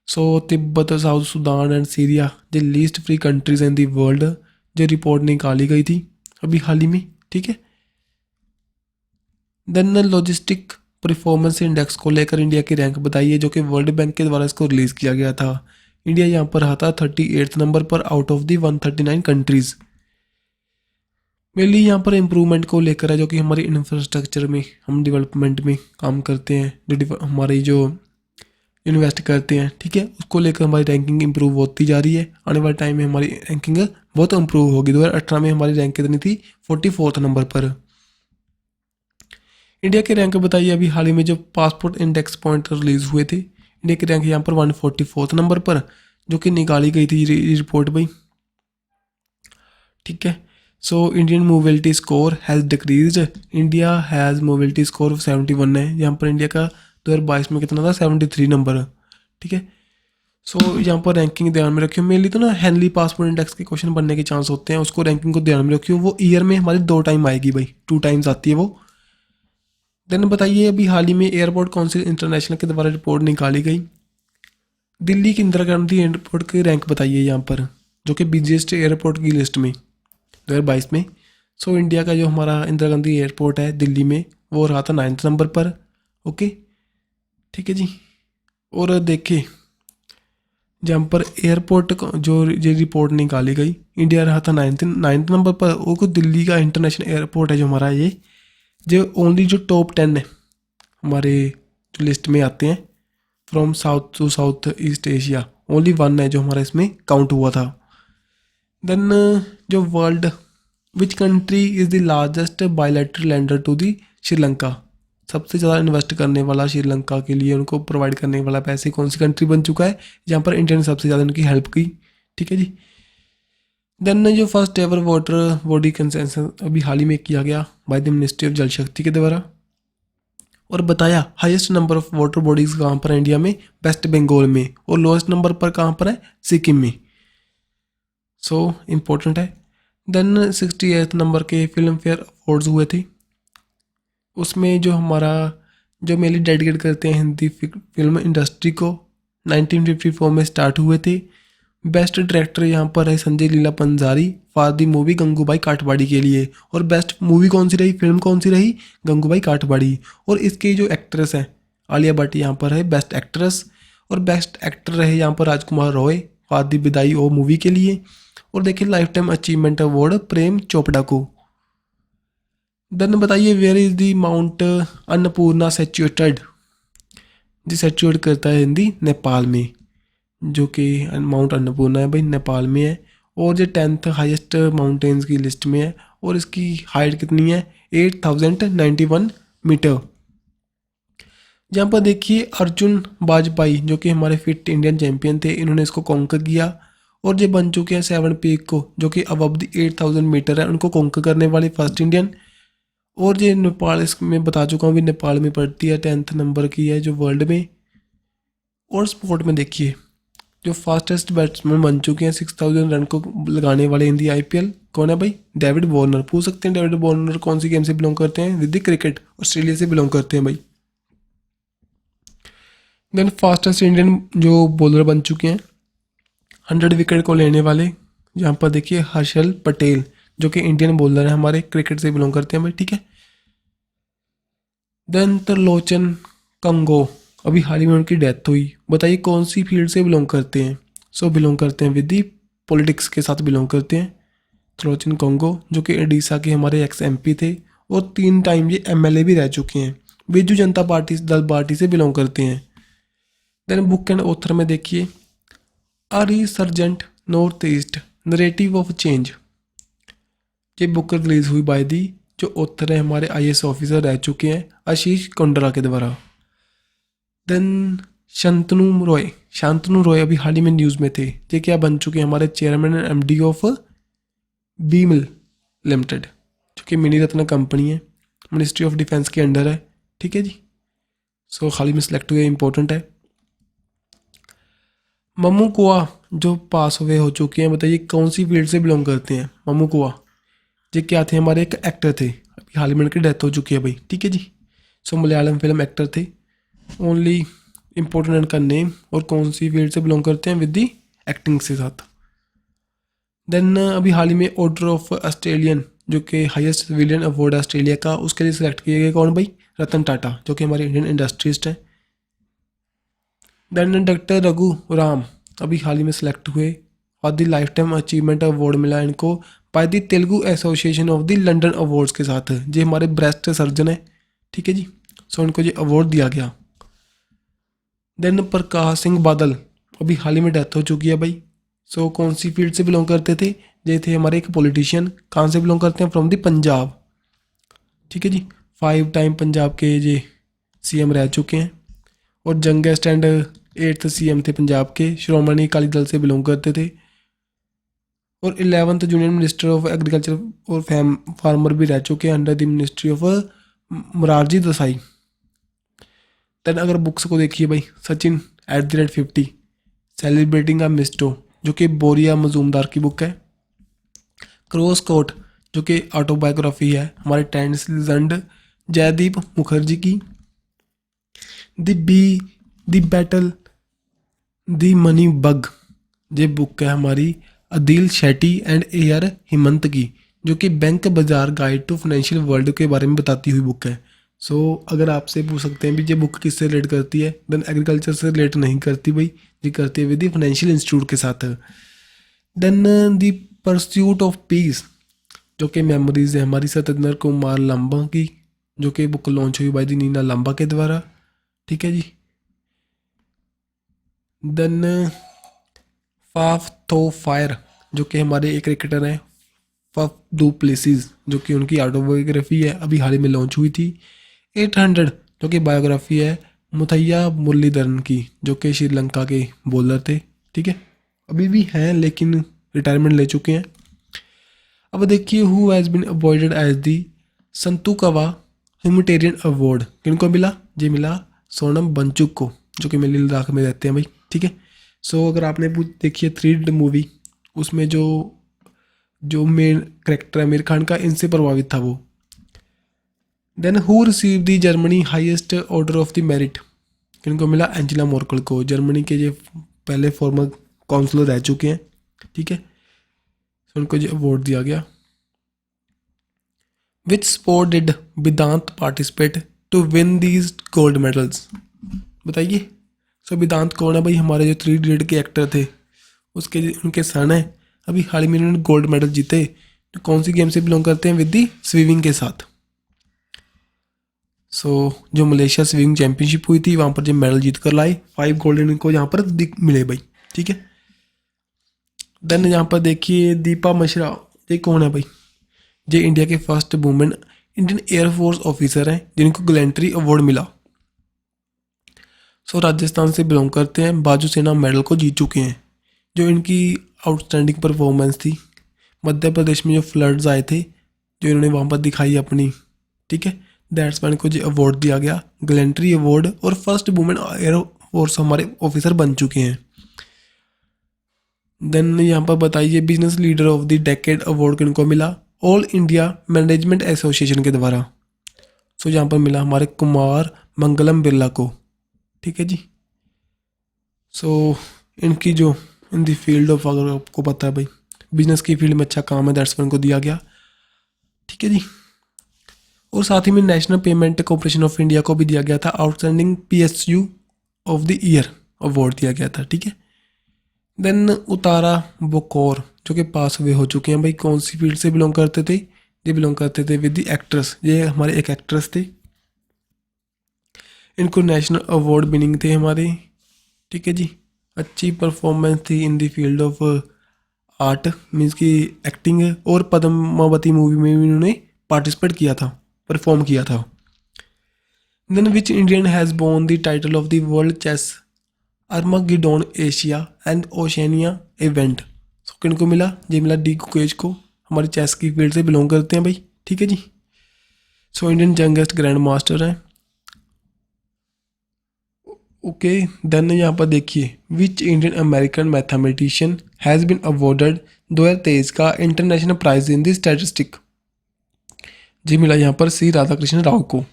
So Tibet, South Sudan and Syria जो least free countries in the world, जो रिपोर्ट निकाली गई थी अभी हाल ही में, ठीक है। देन लॉजिस्टिक परफॉर्मेंस इंडेक्स को लेकर इंडिया की रैंक बताइए, जो कि वर्ल्ड बैंक के द्वारा इसको रिलीज़ किया गया था। इंडिया यहाँ पर रहा था 38th नंबर पर out of the 139 countries. Mainly यहाँ पर इम्प्रूवमेंट को लेकर है, जो कि हमारी इंफ्रास्ट्रक्चर में हम डेवलपमेंट में काम करते हैं, जो हमारी जो इन्वेस्ट करते हैं, ठीक है, उसको लेकर हमारी रैंकिंग इंप्रूव होती जा रही है। आने वाले टाइम में हमारी रैंकिंग बहुत इंप्रूव होगी। 2018 में हमारी रैंक कितनी थी, 44th नंबर पर। इंडिया के रैंक बताइए, अभी हाल ही में जो पासपोर्ट इंडेक्स पॉइंट रिलीज हुए थे, इंडिया की रैंक यहाँ पर 144th नंबर पर, जो कि निकाली गई थी रिपोर्ट भाई, ठीक है। So Indian mobility score has decreased, India has mobility score 71 है, यहाँ पर इंडिया का 2022 में कितना था, 73 नंबर, ठीक है। सो यहाँ पर रैंकिंग ध्यान में रखियो, मेनली तो ना हेनली पासपोर्ट इंडेक्स के क्वेश्चन बनने के चांस होते हैं, उसको रैंकिंग को ध्यान में रखियो, वो ईयर में हमारी 2 टाइम आएगी भाई, 2 टाइम्स आती है वो। देन बताइए, अभी हाल ही में एयरपोर्ट काउंसिल इंटरनेशनल के द्वारा रिपोर्ट निकाली गई, दिल्ली की इंदिरा गांधी एयरपोर्ट की रैंक बताइए यहाँ पर, जो कि बिजिएस्ट एयरपोर्ट की लिस्ट में 2022 में। सो इंडिया का जो हमारा इंदिरा गांधी एयरपोर्ट है दिल्ली में, वो रहा था 9th नंबर पर, ओके, ठीक है जी। और देखिए जहाँ पर एयरपोर्ट जो ये रिपोर्ट निकाली गई, इंडिया रहा था 9th नंबर पर, वो को दिल्ली का इंटरनेशनल एयरपोर्ट है जो हमारा, ये जो ओनली जो टॉप 10 है हमारे जो लिस्ट में आते हैं from south to south east Asia, only 1 है जो हमारा इसमें काउंट हुआ था। देन जो world which country is the largest bilateral lender to the Sri, सबसे ज़्यादा इन्वेस्ट करने वाला श्रीलंका के लिए उनको प्रोवाइड करने वाला पैसे कौन सी कंट्री बन चुका है, जहाँ पर इंडिया ने सबसे ज़्यादा उनकी हेल्प की। ठीक है जी। देन जो first ever water body consensus अभी हाल ही में किया गया बाय द मिनिस्ट्री ऑफ जल शक्ति के द्वारा, और बताया highest number of water bodies कहाँ पर है इंडिया में, वेस्ट बंगाल में, और लोएस्ट नंबर पर कहाँ पर है, सिक्किम में। सो इम्पोर्टेंट है। देन 68 नंबर के फिल्म फेयर अवार्ड्स हुए थे, उसमें जो हमारा जो मेनली डेडिकेट करते हैं हिंदी फिल्म इंडस्ट्री को 1954 में स्टार्ट हुए थे। बेस्ट डायरेक्टर यहाँ पर है Sanjay Leela Panjari for the movie Gangubai काठबाड़ी के लिए, और बेस्ट मूवी कौन सी रही, फिल्म कौन सी रही, गंगूबाई काठबाड़ी। और इसके जो एक्ट्रेस हैं आलिया भट्ट यहाँ पर है बेस्ट एक्ट्रेस, और बेस्ट एक्टर रहे यहाँ पर राजकुमार रॉय फॉर दी विदाई ओ मूवी के लिए। और देखिए lifetime achievement award Prem Chopra को। देन बताइए where is the mount Annapurna situated, जी सिचुएट करता है हिंदी नेपाल में, जो कि माउंट अन्नपूर्णा है भाई नेपाल में है, और जो 10th हाईएस्ट माउंटेन्स की लिस्ट में है, और इसकी हाइट कितनी है 8091 मीटर। जहाँ पर देखिए अर्जुन वाजपेयी जो कि हमारे फिट इंडियन चैंपियन थे, इन्होंने इसको कॉन्कर किया, और जो बन चुके हैं 7 पीक को जो कि अबव द 8000 मीटर है, उनको कॉन्कर करने वाले फर्स्ट इंडियन। और ये नेपाल इसमें बता चुका हूँ भी नेपाल में पड़ती है, 10th नंबर की है जो वर्ल्ड में। और स्पोर्ट में देखिए जो फास्टेस्ट बैट्समैन बन चुके हैं 6000 रन को लगाने वाले इन दी आईपीएल, कौन है भाई, डेविड वार्नर। पूछ सकते हैं डेविड वार्नर कौन सी गेम से बिलोंग करते हैं, विद क्रिकेट, ऑस्ट्रेलिया से बिलोंग करते हैं भाई। देन फास्टेस्ट इंडियन जो बॉलर बन चुके हैं 100 विकेट को लेने वाले, यहाँ पर देखिए हर्षल पटेल जो कि इंडियन बॉलर है हमारे, क्रिकेट से बिलोंग करते हैं भाई। ठीक है। देन त्रिलोचन कंगो अभी हाल ही में उनकी डेथ हुई, बताइए कौन सी फील्ड से बिलोंग करते हैं। सो बिलोंग करते हैं विद दी पॉलिटिक्स के साथ बिलोंग करते हैं। त्रिलोचन कंगो जो कि उड़ीसा के हमारे एक्स एमपी थे, और 3 टाइम ये एमएलए भी रह चुके हैं, बीजू जनता पार्टी दल पार्टी से बिलोंग करते हैं। देन बुक एंड ऑथर में देखिए a resurgent north east narrative of change, ये बुक रिलीज हुई बाय दी जो ऑथर है हमारे आईएएस ऑफिसर रह चुके हैं आशीष कुंडरा के द्वारा। देन शांतनु रॉय अभी हाल ही में न्यूज़ में थे, ये क्या बन चुके हैं हमारे chairman and MD of BEML limited जो कि मिनी रत्न कंपनी है, मिनिस्ट्री ऑफ डिफेंस के अंडर है। ठीक है जी। सो हाल ही में सिलेक्ट हुए, इंपॉर्टेंट है। मम्मू कुआ जो पास हुए हो चुके हैं, बताइए कौन सी फील्ड से बिलोंग करते हैं। मम्मू कुआ ये क्या थे, हमारे एक एक्टर थे, अभी हाल ही में उनकी डेथ हो चुकी है भाई। ठीक है जी। सो मलयालम फिल्म एक्टर थे, ओनली इम्पोर्टेंट इनका नेम, और कौन सी फील्ड से बिलोंग करते हैं विद दी एक्टिंग के साथ। देन अभी हाल ही में ऑर्डर ऑफ ऑस्ट्रेलियन जो कि हाईएस्ट सिविलियन अवार्ड ऑस्ट्रेलिया का, उसके लिए सिलेक्ट किए गए कौन भाई, रतन टाटा जो कि हमारे इंडियन इंडस्ट्रिस्ट हैं। देन डॉक्टर रघु राम अभी हाल ही में सिलेक्ट हुए, और दी लाइफ टाइम अचीवमेंट अवार्ड मिला इनको by the Telugu association of the London awards के साथ, जो हमारे ब्रेस्ट सर्जन है। ठीक है जी। सो इनको ये अवार्ड दिया गया। देन प्रकाश सिंह बादल अभी हाल ही में डेथ हो चुकी है भाई। सो कौन सी फील्ड से बिलोंग करते थे, ये थे हमारे एक पॉलिटिशियन, कहाँ से बिलोंग करते हैं, फ्रॉम दी पंजाब। ठीक है जी। 5 टाइम पंजाब के ये सीएम रह चुके हैं, और यंगेस्ट एंड 8th सीएम थे पंजाब के, श्रोमणी अकाली दल से बिलोंग करते थे, और 11th junior minister of agriculture और फार्मर भी रह चुके हैं under the ministry of Morarji Desai. Then अगर बुक्स को देखिए भाई, सचिन @50 सेलिब्रेटिंग अ मिस्टो जो कि बोरिया मजूमदार की बुक है। क्रॉस कोट जो कि ऑटोबायोग्राफी है हमारे टेनिस लेजेंड जयदीप मुखर्जी की। The battle the money bug ये बुक है हमारी अदिल शेट्टी एंड AR हिमंत की, जो कि बैंक बाजार गाइड टू फाइनेंशियल वर्ल्ड के बारे में बताती हुई बुक है। सो अगर आपसे पूछ सकते हैं भी ये बुक किससे रिलेट करती है, देन एग्रीकल्चर से रिलेट नहीं करती भाई, ये करती है विद फाइनेंशियल इंस्टीट्यूट के साथ। Then the pursuit of peace जो कि मेमोरीज है हमारी सत्येंद्र कुमार लांबा की, जो कि बुक लॉन्च हुई बाय दी नीना लांबा के द्वारा। ठीक है जी। देन फाफ थो फायर जो कि हमारे एक क्रिकेटर हैं फफ डू प्लेसिस, जो कि उनकी ऑटोबायोग्राफी है, अभी हाल ही में लॉन्च हुई थी। 800 जो कि बायोग्राफी है मुथैया मुरलीधरन की, जो कि श्रीलंका के बॉलर थे, ठीक है, अभी भी हैं लेकिन रिटायरमेंट ले चुके हैं। अब देखिए who has been awarded as the Santokba humanitarian award, किनको मिला? जी मिला सोनम बंचुक को, जो कि मेरे लद्दाख में रहते हैं भाई, ठीक है। सो अगर आपने देखी है 3 Idiots मूवी, उसमें जो जो मेन करेक्टर है आमिर खान का, इनसे प्रभावित था वो। Then who receive the Germany highest order of the merit, किनको मिला? एंजेला मर्केल को, जर्मनी के ये पहले फॉर्मर काउंसलर रह चुके हैं, ठीक है, तो उनको ये अवार्ड दिया गया। Which sport did Vedant participate to win these gold medals, बताइए। सो वेदांत कौन है भाई? हमारे जो 3 Idiots के एक्टर थे उसके उनके सन है, अभी हाल ही में उन्होंने गोल्ड मेडल जीते। तो कौन सी गेम से बिलोंग करते हैं? विद दी स्विमिंग के साथ। सो जो मलेशिया स्विमिंग चैंपियनशिप हुई थी वहाँ पर जो मेडल जीत कर लाए, 5 गोल्ड इनको यहाँ पर मिले भाई, ठीक है। देन यहाँ पर देखिए दीपा मिश्रा, ये कौन है भाई? ये इंडिया के first women Indian air force officer हैं जिनको गैलेंट्री अवार्ड मिला। सो राजस्थान से बिलोंग करते हैं, बाजू सेना मेडल को जीत चुके हैं। जो इनकी आउटस्टैंडिंग परफॉर्मेंस थी, मध्य प्रदेश में जो फ्लड्स आए थे जो इन्होंने वहाँ पर दिखाई अपनी, ठीक है, दैट्स वाई इनको जो अवार्ड दिया गया गैलेंट्री अवार्ड, और फर्स्ट वुमेन एयरफोर्स हमारे ऑफिसर बन चुके हैं। देन यहाँ पर बताइए business leader of the decade award किनको मिला? ऑल इंडिया मैनेजमेंट एसोसिएशन के द्वारा। सो यहाँ पर मिला हमारे कुमार मंगलम बिरला को, ठीक है जी। सो इनकी जो इन दी फील्ड ऑफ, अगर आपको पता है भाई बिजनेस की फील्ड में अच्छा काम है, दैट्स वाई इनको दिया गया, ठीक है जी। और साथ ही में national payment corporation of India को भी दिया गया था outstanding PSU of the year award दिया गया था, ठीक है। देन उतारा बोकोर जो कि पास हुए हो चुके हैं भाई, कौन सी फील्ड से बिलोंग करते थे? ये बिलोंग करते थे विद द एक्ट्रेस, ये हमारे एक एक्ट्रेस थे, इनको नेशनल अवार्ड विनिंग थे हमारे, ठीक है जी। अच्छी परफॉर्मेंस थी इन the field of art, means की एक्टिंग, और पद्मावती मूवी में भी इन्होंने पार्टिसिपेट किया था, परफॉर्म किया था। Then which Indian has won the title of the world chess Armageddon Asia and Oceania event. So किनको मिला? ये मिला डी कुकेज को, हमारी चेस की फील्ड से बिलोंग करते हैं भाई, ठीक है जी। So Indian youngest grand master हैं, ओके। देन यहाँ पर देखिए which Indian American mathematician has been awarded 2023 का international prize in the statistic. जी मिला यहाँ पर सी राधाकृष्ण राव को,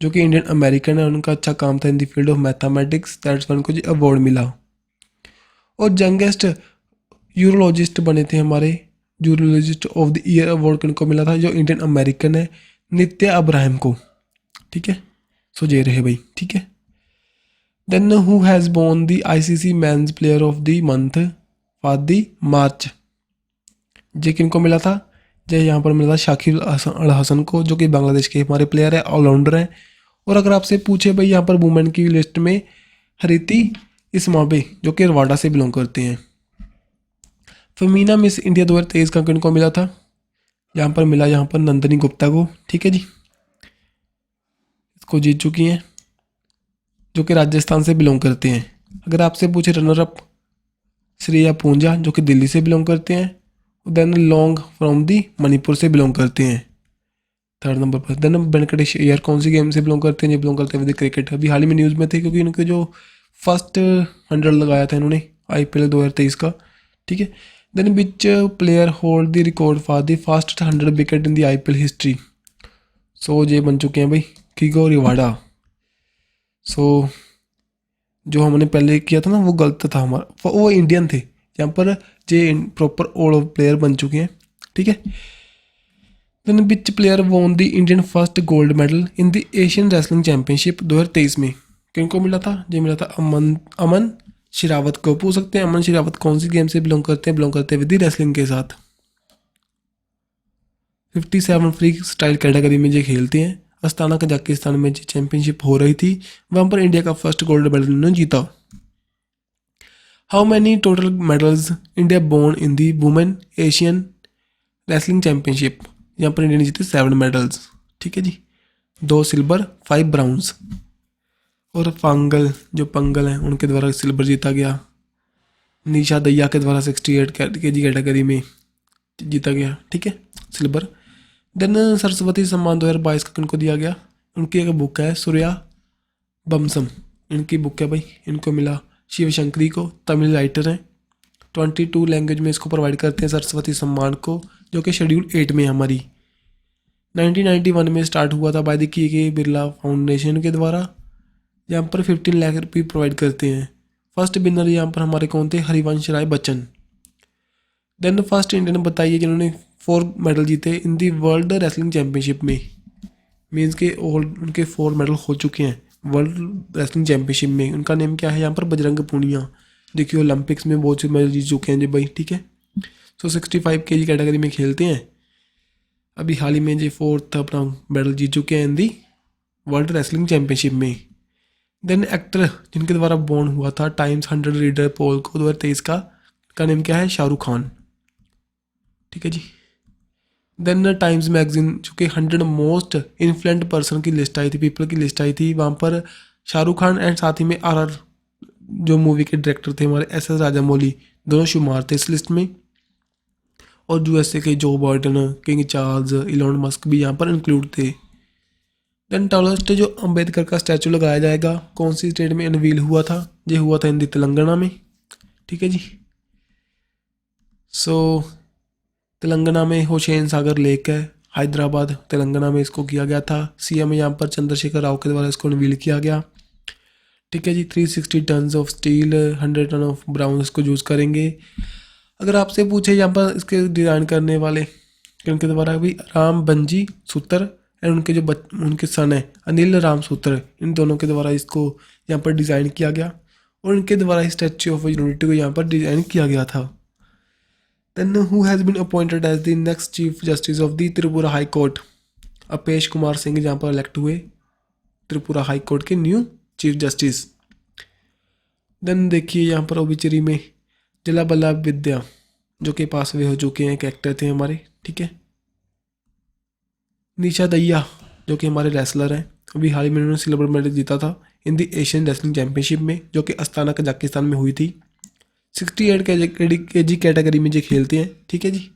जो कि इंडियन अमेरिकन है, उनका अच्छा काम था in the field of mathematics, that's why उनको जी अवार्ड मिला। और यंगेस्ट यूरोलॉजिस्ट बने थे हमारे, urologist of the year award किनको मिला था? जो इंडियन अमेरिकन है नित्या अब्राहम को, ठीक है। सो ये रहे भाई, ठीक है। Then who has won the ICC men's player of the month for the March, ये किनको मिला था? ये यहाँ पर मिला था शाकिब अल हसन को, जो कि बांग्लादेश के हमारे प्लेयर है, ऑलराउंडर हैं। और अगर आपसे पूछे भाई यहाँ पर वुमेन की लिस्ट में हरिति इस्माबे जो कि रवांडा से बिलोंग करते हैं। फेमिना मिस इंडिया 2023 का किनको मिला था? यहाँ पर मिला यहाँ पर नंदिनी गुप्ता को, ठीक है जी, इसको जीत चुकी हैं, जो कि राजस्थान से बिलोंग करते हैं। अगर आपसे पूछे रनर अप श्रेया पूंजा जो कि दिल्ली से बिलोंग करते हैं, then long from the Manipur से बिलोंग करते हैं 3rd नंबर पर। देन वेंकटेश अय्यर कौन सी गेम से बिलोंग करते हैं? ये बिलोंग करते हैं विद क्रिकेट, अभी हाल ही में न्यूज़ में थे क्योंकि इनके जो फर्स्ट 100 लगाया था इन्होंने IPL 2023 का, ठीक है। Then which player hold the record for the fast 100 wicket in the IPL history. So ये बन चुके हैं भाई किगो रिवाडा। सो जो हमने पहले किया था ना वो गलत था हमारा, वो इंडियन थे, यहाँ पर जे प्रॉपर ऑल प्लेयर बन चुके हैं, ठीक है। Then which player won the Indian first gold medal in the Asian wrestling championship 2023 में? किनको मिला था? ये मिला था अमन शिरावत को। पूछ सकते हैं अमन शिरावत कौन सी गेम से बिलोंग करते हैं? बिलोंग करते हैं विद रेसलिंग के साथ। 57 फ्री स्टाइल कैटेगरी में ये खेलते हैं। अस्ताना कजाकिस्तान में जो चैंपियनशिप हो रही थी वहाँ पर इंडिया का फर्स्ट गोल्ड मेडल उन्होंने जीता। How many total medals India born in the women Asian wrestling championship? यहाँ पर इंडिया ने जीते 7 मेडल्स, ठीक है जी। 2 सिल्वर 5 ब्राउन्स। और जो पंगल हैं उनके द्वारा सिल्वर जीता गया। निशा दहिया के द्वारा 68 kg कैटेगरी में जीता गया, ठीक है, सिल्वर। देन सरस्वती सम्मान 2022 का किनको दिया गया, उनकी एक बुक है सूर्या बमसम, इनकी बुक है भाई, इनको मिला शिव शंकरी को, तमिल राइटर हैं। 22 लैंग्वेज में इसको प्रोवाइड करते हैं सरस्वती सम्मान को, जो कि शेड्यूल 8 में है हमारी। 1991 में स्टार्ट हुआ था बाय द के बिरला फाउंडेशन के द्वारा। यहाँ पर 15 लाख रुपये प्रोवाइड करते हैं। फर्स्ट विनर यहाँ पर हमारे कौन थे, Harivansh Rai Bachchan. Then first Indian बताइए जिन्होंने 4 मेडल जीते इन दी वर्ल्ड रेसलिंग चैम्पियनशिप में। मीन्स के ऑल उनके 4 मेडल हो चुके हैं वर्ल्ड रेसलिंग चैम्पियनशिप में। उनका नेम क्या है यहाँ पर, बजरंग पूनिया। देखिए ओलंपिक्स में बहुत से मेडल जीत चुके हैं जी भाई, ठीक है। 65 kg कैटेगरी में खेलते हैं। अभी हाल ही में जी 4th अपना मेडल जीत चुके हैं इन दी वर्ल्ड रेसलिंग चैम्पियनशिप में। देन एक्टर जिनके द्वारा बॉर्न हुआ था टाइम्स 100 रीडर पोल को 2023 का नेम क्या है, शाहरुख खान, ठीक है जी। देन टाइम्स मैगजीन जो कि 100 मोस्ट इन्फ्लुएंट पर्सन की लिस्ट आई थी, पीपल की लिस्ट आई थी, वहाँ पर शाहरुख खान एंड साथ ही में RR जो मूवी के डायरेक्टर थे हमारे SS राजामौली, दोनों शुमार थे इस लिस्ट में। और USA के Joe Biden, king Charles, Elon Musk भी यहाँ पर इंक्लूड थे। देन टॉलेस्ट जो अंबेडकर का स्टैचू लगाया जाएगा कौन सी स्टेट में अनवील हुआ था, ये हुआ था इन तेलंगाना में, ठीक है जी। सो तेलंगाना में हुसैन सागर लेक है, हैदराबाद तेलंगाना में इसको किया गया था। CM यहाँ पर चंद्रशेखर राव के द्वारा इसको अनवील किया गया, ठीक है जी। 360 ton of steel, 100 ton of brown इसको यूज़ करेंगे। अगर आपसे पूछे यहाँ पर इसके डिज़ाइन करने वाले उनके द्वारा भी राम बंजी सूत्र एंड उनके जो उनके सन है अनिल राम सूत्र, इन दोनों के द्वारा इसको यहाँ पर डिज़ाइन किया गया और इनके द्वारा स्टैच्यू ऑफ यूनिटी को यहाँ पर डिज़ाइन किया गया था। Then who has been appointed as the next chief justice of the Tripura high court, Apresh Kumar Singh यहाँ पर इलेक्ट हुए त्रिपुरा हाई कोर्ट के न्यू चीफ जस्टिस। देन देखिए यहाँ पर ओबिचरी में जलाबल्ला विद्या जो कि पास वे हो चुके हैं, एक एक्टर थे हमारे, ठीक है। निशा दहिया जो कि हमारे रेसलर हैं, अभी हाल ही में उन्होंने सिल्वर मेडल जीता था in the Asian wrestling championship में जो कि अस्ताना कजाकिस्तान में हुई थी। 68 kg कैटेगरी में जो खेलते हैं, ठीक है जी।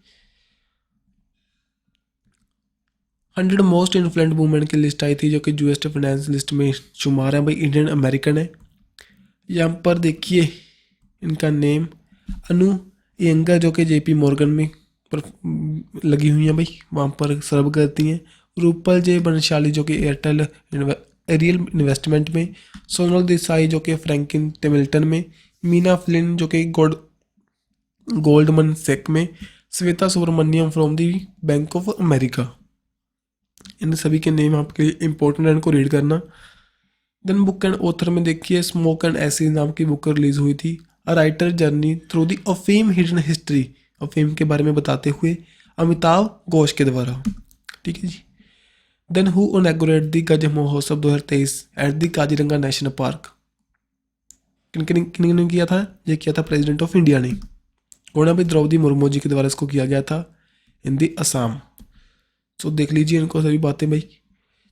100 मोस्ट इन्फ्लुएंट वुमेन की लिस्ट आई थी जो कि US फाइनेंस लिस्ट में शुमार है भाई, इंडियन अमेरिकन है। यहाँ पर देखिए इनका नेम अनु यंगर जो कि JP मॉर्गन में लगी हुई हैं भाई, वहाँ पर सर्व करती हैं। रूपल जे बनशाली जो कि एयरटेल एरियल इन्वेस्टमेंट में, सोनल देसाई जो कि फ्रैंकिन टेमिल्टन में, मीना फ्लिन जो कि गोल्डमन सेक में, Shweta Subramaniam from the bank of America. इन सभी के नेम आपके लिए इंपॉर्टेंट है, इनको रीड करना। देन बुक एंड ऑथर में देखिए स्मोक एंड एसिड नाम की बुक रिलीज हुई थी, a writer journey through the अफीम हिडन हिस्ट्री, अफीम के बारे में बताते हुए अमिताभ घोष के द्वारा, ठीक है जी। देन हु इनॉग्रेट दी गज महोत्सव 2023 at the Kaziranga national park, किन ने किया था, ये किया था प्रेसिडेंट ऑफ इंडिया ने, और भी द्रौपदी मुर्मू जी के द्वारा इसको किया गया था इन दी असम। सो देख लीजिए इनको सभी बातें भाई,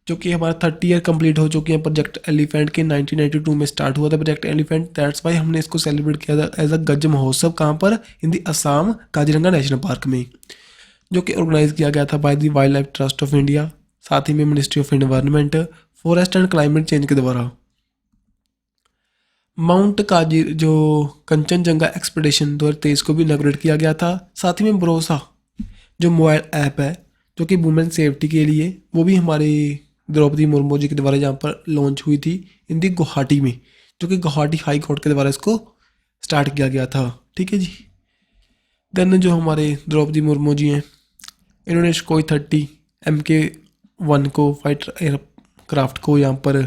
जो कि हमारा 30 ईयर कंप्लीट हो चुके हैं। प्रोजेक्ट एलिफेंट के 1992 में स्टार्ट हुआ था प्रोजेक्ट एलिफेंट, दैट्स वाई हमने इसको सेलिब्रेट किया था एज अ गज महोत्सव, कहाँ पर, इन दी असम काजीरंगा नेशनल पार्क में, जो कि ऑर्गेनाइज किया गया था by the wild life trust of India, साथ ही में ministry of environment, forest and climate change के द्वारा। माउंट काजिर जो कंचनजंगा एक्सपेडिशन 2023 को भी इनॉग्रेट किया गया था। साथ ही में भरोसा जो मोबाइल ऐप है जो कि वुमेन सेफ्टी के लिए, वो भी हमारी द्रौपदी मुर्मू जी के द्वारा यहाँ पर लॉन्च हुई थी इन दी गुवाहाटी में, जो कि गुवाहाटी हाई कोर्ट के द्वारा इसको स्टार्ट किया गया था, ठीक है जी। देन जो हमारे द्रौपदी मुर्मू जी हैं, इन्होंने कोई 30 MK1 को फाइटर एयरक्राफ्ट को यहाँ पर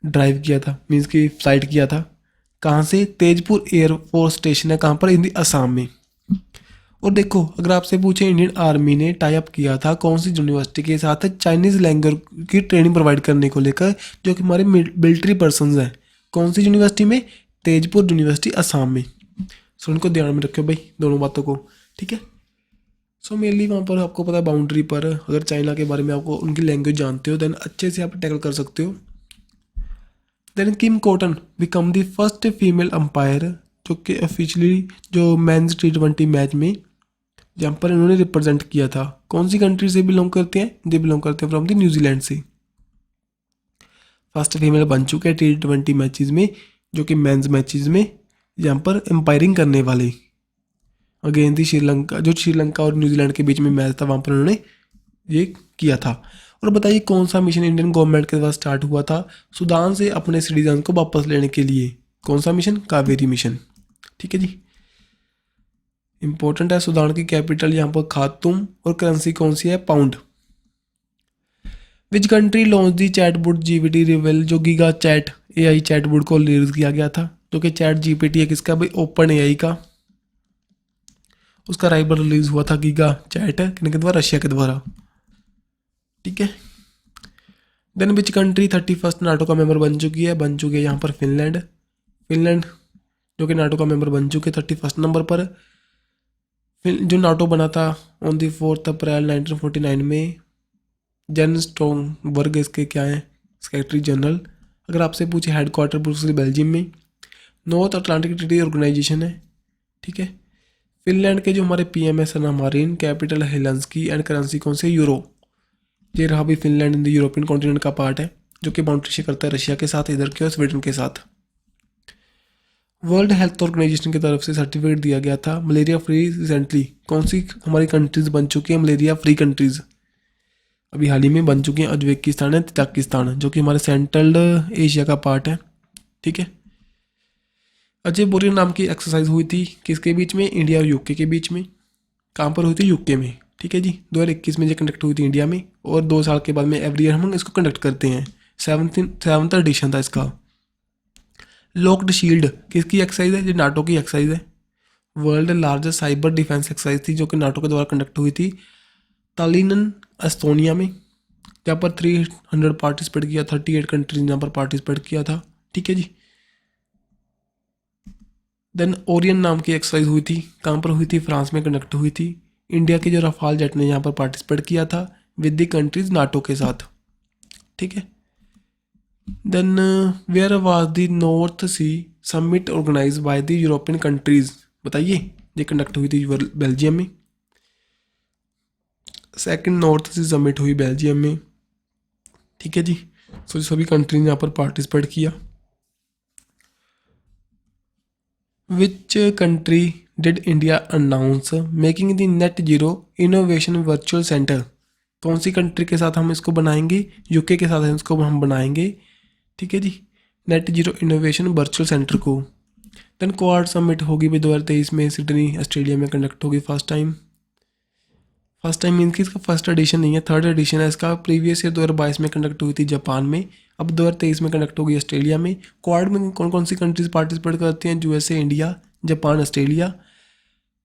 ड्राइव किया था, मीन्स कि फ्लाइट किया था, कहाँ से, तेजपुर एयरफोर्स स्टेशन है, कहाँ पर, इन दी असम में। और देखो अगर आपसे पूछे इंडियन आर्मी ने टाई अप किया था कौन सी यूनिवर्सिटी के साथ, चाइनीज़ लैंग्वेज की ट्रेनिंग प्रोवाइड करने को लेकर, जो कि हमारे मिलिट्री पर्सनस हैं, कौन सी यूनिवर्सिटी में, तेजपुर यूनिवर्सिटी असम में। सो उनको ध्यान में रखो भाई दोनों बातों को, ठीक है। सो मेनली वहाँ पर आपको पता है बाउंड्री पर अगर चाइना के बारे में आपको उनकी लैंग्वेज जानते हो देन अच्छे से आप टैकल कर सकते हो। Then Kim Cotton become the first female umpire, जो कि ऑफिशियली जो मेंस T20 मैच में जहाँ पर इन्होंने रिप्रेजेंट किया था। कौन सी कंट्री से बिलोंग करते हैं? दे बिलोंग करते हैं फ्रॉम द न्यूजीलैंड से। फर्स्ट फीमेल बन चुके हैं T20 मैचेस में, जो कि मेंस मैचेस में यहाँ पर एम्पायरिंग करने वाले। अगेंस्ट दी श्रीलंका, जो श्रीलंका और न्यूजीलैंड के बीच में मैच था वहाँ पर उन्होंने ये किया था। और बताइए कौन सा मिशन इंडियन गवर्नमेंट के द्वारा स्टार्ट हुआ था सूडान से अपने सिटीजन को वापस लेने के लिए? कौन सा मिशन? कावेरी मिशन। ठीक है जी, इंपॉर्टेंट है। सूडान की कैपिटल यहाँ पर खार्तूम और करेंसी कौन सी है? Pound. Which country launch the chatbot GPT rival, जो गीगा चैट एआई चैटबॉट को रिलीज किया गया था, जो कि चैट जीपीटी है किसका भाई? ओपन एआई का। उसका राइवल रिलीज हुआ था गीगा चैट किनके द्वारा? रशिया के द्वारा। ठीक है। Then which country 31st NATO का मेंबर बन चुकी है? बन चुकी है यहाँ पर फिनलैंड। फिनलैंड जो कि नाटो का मेंबर बन चुके 31st नंबर पर। जो नाटो बना था ऑन दी 4 अप्रैल 1949 में। जेन स्टोलबर्ग इसके क्या है? Secretary general. अगर आपसे पूछे हेडक्वार्टर ब्रुसेल बेल्जियम में। नॉर्थ अटलांटिक ट्रीटी ऑर्गेनाइजेशन है। ठीक है। फिनलैंड के जो हमारे पीएम है Sanna Marin, capital Helsinki and currency कौन से? यूरो। ये रहा भी Finland in the European continent का पार्ट है, जो कि बाउंड्री शेयर करता है रशिया के साथ, इधर के और स्वीडन के साथ। वर्ल्ड हेल्थ ऑर्गेनाइजेशन की तरफ से सर्टिफिकेट दिया गया था मलेरिया फ्री रिसेंटली। कौन सी हमारी कंट्रीज बन चुकी है मलेरिया फ्री कंट्रीज? अभी हाल ही में बन चुकी हैं उज्बेकिस्तान है, तजाकिस्तान, जो कि हमारे सेंट्रल एशिया का पार्ट है। ठीक है। अजय बोरियन नाम की एक्सरसाइज हुई थी किसके बीच में? इंडिया और यूके के बीच में। कहाँ पर हुई थी? यूके में। ठीक है जी, 2021 में ये कंडक्ट हुई थी इंडिया में, और 2 साल के बाद में एवरी ईयर हम इसको कंडक्ट करते हैं। सेवन्थ एडिशन था इसका। लॉक्ड शील्ड किसकी एक्सरसाइज है? ये नाटो की एक्सरसाइज है। World largest cyber defence exercise थी, जो कि नाटो के द्वारा कंडक्ट हुई थी तालिनन एस्टोनिया में, जहाँ पर 300 पार्टिसिपेट किया, 38 कंट्रीज यहाँ पर पार्टिसिपेट किया था। ठीक है जी। देन ओरियन नाम की एक्सरसाइज हुई थी, कहाँ पर हुई थी? फ्रांस में कंडक्ट हुई थी। इंडिया के जो रफाल जेट ने यहाँ पर पार्टिसिपेट किया था विद द कंट्रीज नाटो के साथ। ठीक है। Then where was the North Sea summit organise by the European countries? बताइए। ये कंडक्ट हुई थी बेल्जियम में। सेकंड नॉर्थ सी समिट हुई बेल्जियम में। ठीक है जी। सो सभी कंट्री ने यहाँ पर पार्टिसिपेट किया। Which country did India announce making the net zero innovation virtual centre? कौन सी कंट्री के साथ हम इसको बनाएंगे? यूके के साथ इसको हम बनाएंगे। ठीक है जी, net zero innovation virtual centre को। देन क्वाड समिट होगी भी 2023 में सिडनी ऑस्ट्रेलिया में कंडक्ट होगी first time. First time mean कि इसका फर्स्ट एडिशन नहीं है, थर्ड एडिशन है इसका। प्रीवियस ईयर 2022 में कंडक्ट हुई थी जापान में, अब 2023 में कंडक्ट होगी ऑस्ट्रेलिया में। क्वाड में कौन कौन सी कंट्रीज पार्टिसिपेट करती हैं? USA, India, Japan, Australia.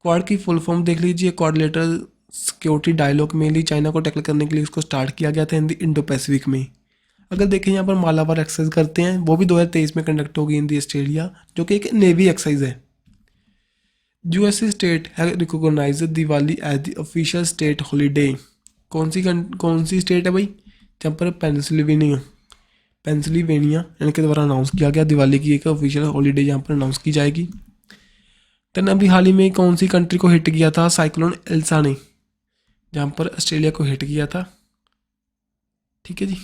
Quad की फुल फॉर्म देख लीजिए, quadrilateral security dialogue mainly China को टैकल करने के लिए उसको स्टार्ट किया गया था इन द इंडो पैसिफिक में। अगर देखें यहाँ पर मालाबार एक्सरसाइज करते हैं, वो भी 2023 में कंडक्ट होगी इन दी ऑस्ट्रेलिया, जो कि एक नेवी एक्सरसाइज है। यूएसए स्टेट है recognise Diwali as the official state holiday. कौन सी स्टेट है भाई? जहाँ पर पेंसिल्वेनिया इनके द्वारा अनाउंस किया गया दिवाली की एक ऑफिशियल हॉलीडे यहाँ पर अनाउंस की जाएगी। देन अभी हाल ही में कौन सी कंट्री को हिट किया था साइक्लोन एल्सा ने? जहाँ पर ऑस्ट्रेलिया को हिट किया था। ठीक है जी।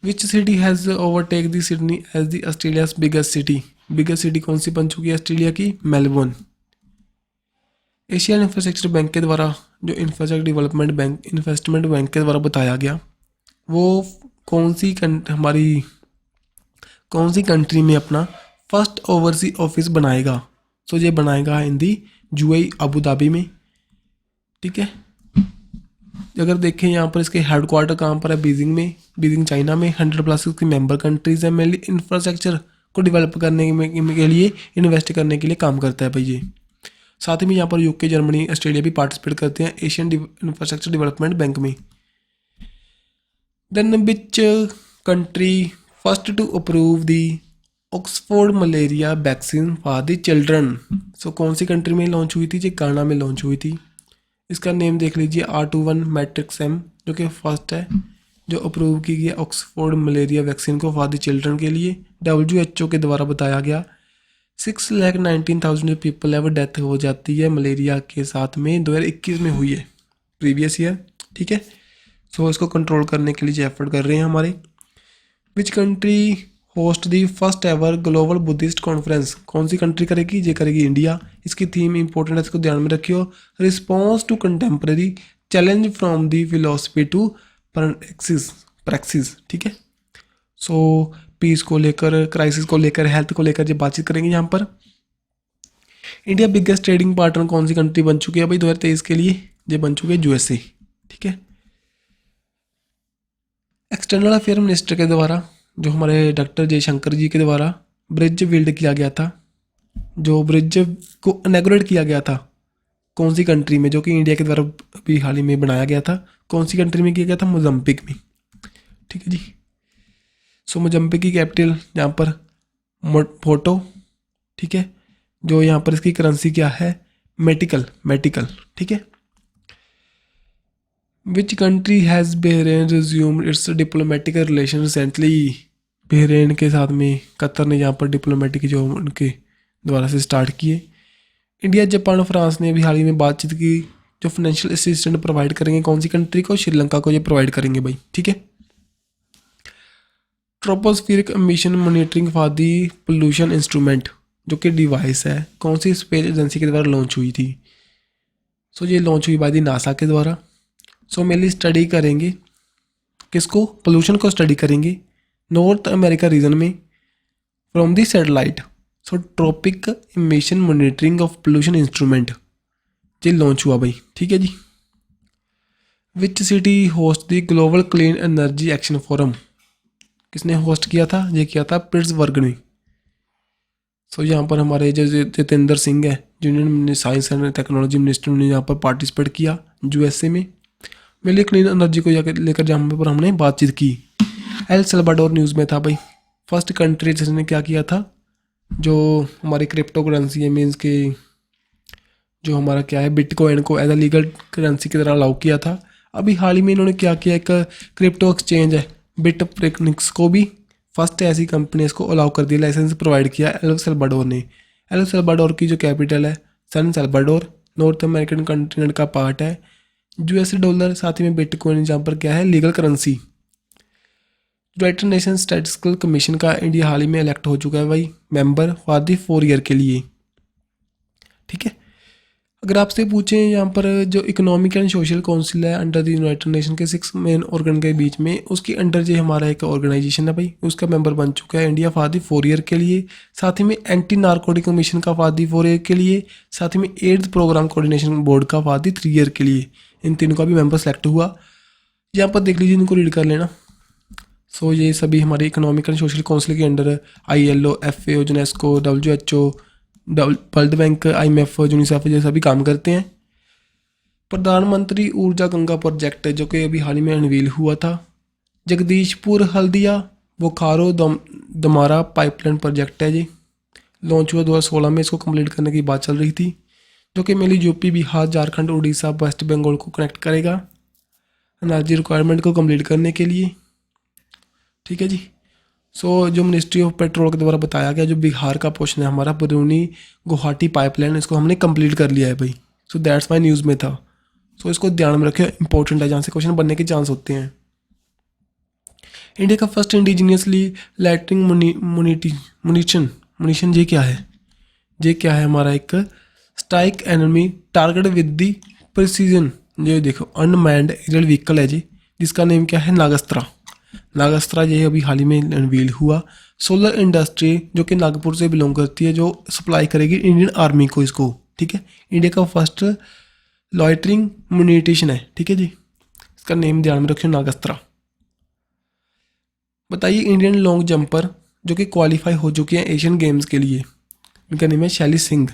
Which city has overtake the Sydney as the Australia's biggest city? Biggest city कौन सी बन चुकी है ऑस्ट्रेलिया की? मेलबोर्न। एशियन इंफ्रास्ट्रक्चर बैंक के द्वारा, जो infrastructure development bank investment bank के द्वारा बताया गया, वो कौन सी कंट्री में अपना फर्स्ट ओवरसी ऑफिस बनाएगा? तो ये बनाएगा इन दी यूएई अबू धाबी में। ठीक है। अगर देखें यहाँ पर इसके हेडक्वार्टर कहाँ पर है? बीजिंग में, बीजिंग चाइना में। 100+ इसकी मेंबर कंट्रीज है। मेनली इंफ्रास्ट्रक्चर को डेवलप करने के लिए, इन्वेस्ट करने के लिए काम करता है भाई ये। साथ ही में यहाँ पर यूके, जर्मनी, ऑस्ट्रेलिया भी पार्टिसिपेट करते हैं एशियन इंफ्रास्ट्रक्चर डेवलपमेंट बैंक में। Then which country first to approve the Oxford malaria vaccine for the children? सो कौन सी कंट्री में लॉन्च हुई थी? ये गाना में लॉन्च हुई थी। इसका नेम देख लीजिए R21 मैट्रिक्स एम, जो कि फर्स्ट है जो अप्रूव की गई ऑक्सफोर्ड मलेरिया वैक्सीन को फॉर द चिल्ड्रन के लिए। WHO के द्वारा बताया गया 6,19,000 पीपल एवर डेथ हो जाती है मलेरिया के साथ में 2021 में हुई है, प्रीवियस ईयर। ठीक है, सो इसको कंट्रोल करने के लिए एफर्ट कर रहे हैं हमारे। Which country host the first ever global Buddhist conference, कौन सी कंट्री करेगी? ये करेगी इंडिया। इसकी थीम इंपॉर्टेंट है, इसको ध्यान में रखियो। Response to contemporary challenge from the philosophy to praxis. ठीक है, सो पीस को लेकर, क्राइसिस को लेकर, हेल्थ को लेकर जब बातचीत करेंगे यहाँ पर। इंडिया बिगेस्ट ट्रेडिंग पार्टनर कौन सी कंट्री बन चुकी है भाई 2023 के लिए? ये बन चुके हैं USA। ठीक है, एक्सटर्नल अफेयर मिनिस्टर के द्वारा, जो हमारे डॉक्टर जयशंकर जी के द्वारा ब्रिज बिल्ड किया गया था, जो ब्रिज को इनॉग्रेट किया गया था कौन सी कंट्री में, जो कि इंडिया के द्वारा भी हाल ही में बनाया गया था, कौन सी कंट्री में किया गया था? मोजम्बिक में। ठीक है जी, सो मोजम्बिक की कैपिटल यहाँ पर फोटो। ठीक है, जो यहाँ पर इसकी करेंसी क्या है? मेटिकल। ठीक है, which country has Bahrain resumed it's diplomatic relation recently, Bahrain के साथ में कतर ने यहाँ पर डिप्लोमेटिक जो उनके द्वारा से स्टार्ट किए। इंडिया, जापान, फ्रांस ने भी हाल ही में बातचीत की, जो फाइनेंशियल असिस्टेंट प्रोवाइड करेंगे कौन सी कंट्री को? श्रीलंका को ये प्रोवाइड करेंगे भाई। ठीक है, tropospheric emission monitoring for the pollution instrument, जो कि डिवाइस है, कौन सी स्पेस एजेंसी के द्वारा लॉन्च हुई थी? सो ये लॉन्च हुई बाय दी नासा के द्वारा। सो मेनली स्टडी करेंगे किसको? पोल्यूशन को स्टडी करेंगे नॉर्थ अमेरिका रीजन में from the satellite. So tropic emission monitoring of pollution instrument ये लॉन्च हुआ भाई। ठीक है जी, which city host the global clean energy action forum, किसने होस्ट किया था? ये किया था पिट्सबर्ग में। सो यहाँ पर हमारे जो जितेंद्र सिंह है, जिन्होंने साइंस एंड टेक्नोलॉजी मिनिस्टर ने यहाँ पर पार्टिसिपेट किया USA में। मेरे क्लीन एनर्जी को लेकर जहाँ पर हमने बातचीत की। एल सल्वाडोर न्यूज़ में था भाई, फर्स्ट कंट्री जिसने क्या किया था, जो हमारी क्रिप्टो करेंसी है, मीन्स के जो हमारा क्या है बिटकॉइन को एज अ लीगल करेंसी की तरह अलाउ किया था। अभी हाल ही में इन्होंने क्या किया, एक क्रिप्टो एक्सचेंज है बिटफ्रिक्स को भी फर्स्ट ऐसी कंपनी इसको अलाउ कर दिया, लाइसेंस प्रोवाइड किया एल सल्वाडोर ने। एल सल्वाडोर की जो कैपिटल है सन सल्वाडोर, नॉर्थ अमेरिकन कॉन्टिनेंट का पार्ट है। $, साथ ही में बिटकॉइन जहाँ पर क्या है legal currency. United nation statistical commission का इंडिया हाल ही में इलेक्ट हो चुका है भाई मेंबर फॉर दी 4 ईयर के लिए। ठीक है, अगर आपसे पूछें यहाँ पर जो इकोनॉमिक एंड सोशल काउंसिल है अंडर द यूनाइटेड नेशन के 6 मेन ऑर्गन के बीच में, उसके अंडर जो हमारा एक ऑर्गेनाइजेशन है भाई, उसका मेंबर बन चुका है इंडिया फॉर दी 4 ईयर के लिए। साथ ही में एंटी नारकोटिक कमीशन का फॉर दी 4 ईयर के लिए, साथ ही में एड्स प्रोग्राम कोऑर्डिनेशन बोर्ड का फॉर दी 3 ईयर के लिए। इन तीनों का भी मेंबर सेलेक्ट हुआ। यहाँ पर देख लीजिए, इनको रीड कर लेना। सो ये सभी हमारे इकोनॉमिक एंड सोशल काउंसिल के under ILO, FAO, UNESCO, WHO, world bank, IMF, UNICEF ये सभी काम करते हैं। प्रधानमंत्री ऊर्जा गंगा प्रोजेक्ट जो कि अभी हाल ही में अनवील हुआ था। जगदीशपुर हल्दिया बोकारो दमारा पाइपलाइन प्रोजेक्ट है जी, लॉन्च हुआ 2016 में। इसको कंप्लीट करने की बात चल रही थी, जो कि मेनली यूपी, बिहार, झारखंड, उड़ीसा, वेस्ट बंगाल को कनेक्ट करेगा एनर्जी रिक्वायरमेंट को कंप्लीट करने के लिए। ठीक है जी, सो जो मिनिस्ट्री ऑफ पेट्रोल के द्वारा बताया गया, जो बिहार का पोर्शन है हमारा बरौनी गुवाहाटी पाइपलाइन, इसको हमने कंप्लीट कर लिया है भाई। सो दैट्स माय न्यूज़ में था। सो इसको ध्यान में रखिए, इंपॉर्टेंट है, जहाँ से क्वेश्चन बनने के चांस होते हैं। इंडिया का फर्स्ट इंडिजीनियसली लैटरिंग मुनिशन ये क्या है? ये क्या है हमारा एक strike enemy target with the precision. ये देखो अनमैन्ड एरियल व्हीकल है जी, जिसका नेम क्या है? नागस्त्रा। ये अभी हाल ही में अनवील हुआ। सोलर इंडस्ट्री जो कि नागपुर से बिलोंग करती है, जो सप्लाई करेगी इंडियन आर्मी को इसको। ठीक है, इंडिया का फर्स्ट लॉइटरिंग म्यूनिशन है। ठीक है जी, इसका नेम ध्यान में रखियो, नागस्त्रा। बताइए इंडियन लॉन्ग जंपर जो कि क्वालिफाई हो चुके हैं एशियन गेम्स के लिए, इनका नेम है शैली सिंह।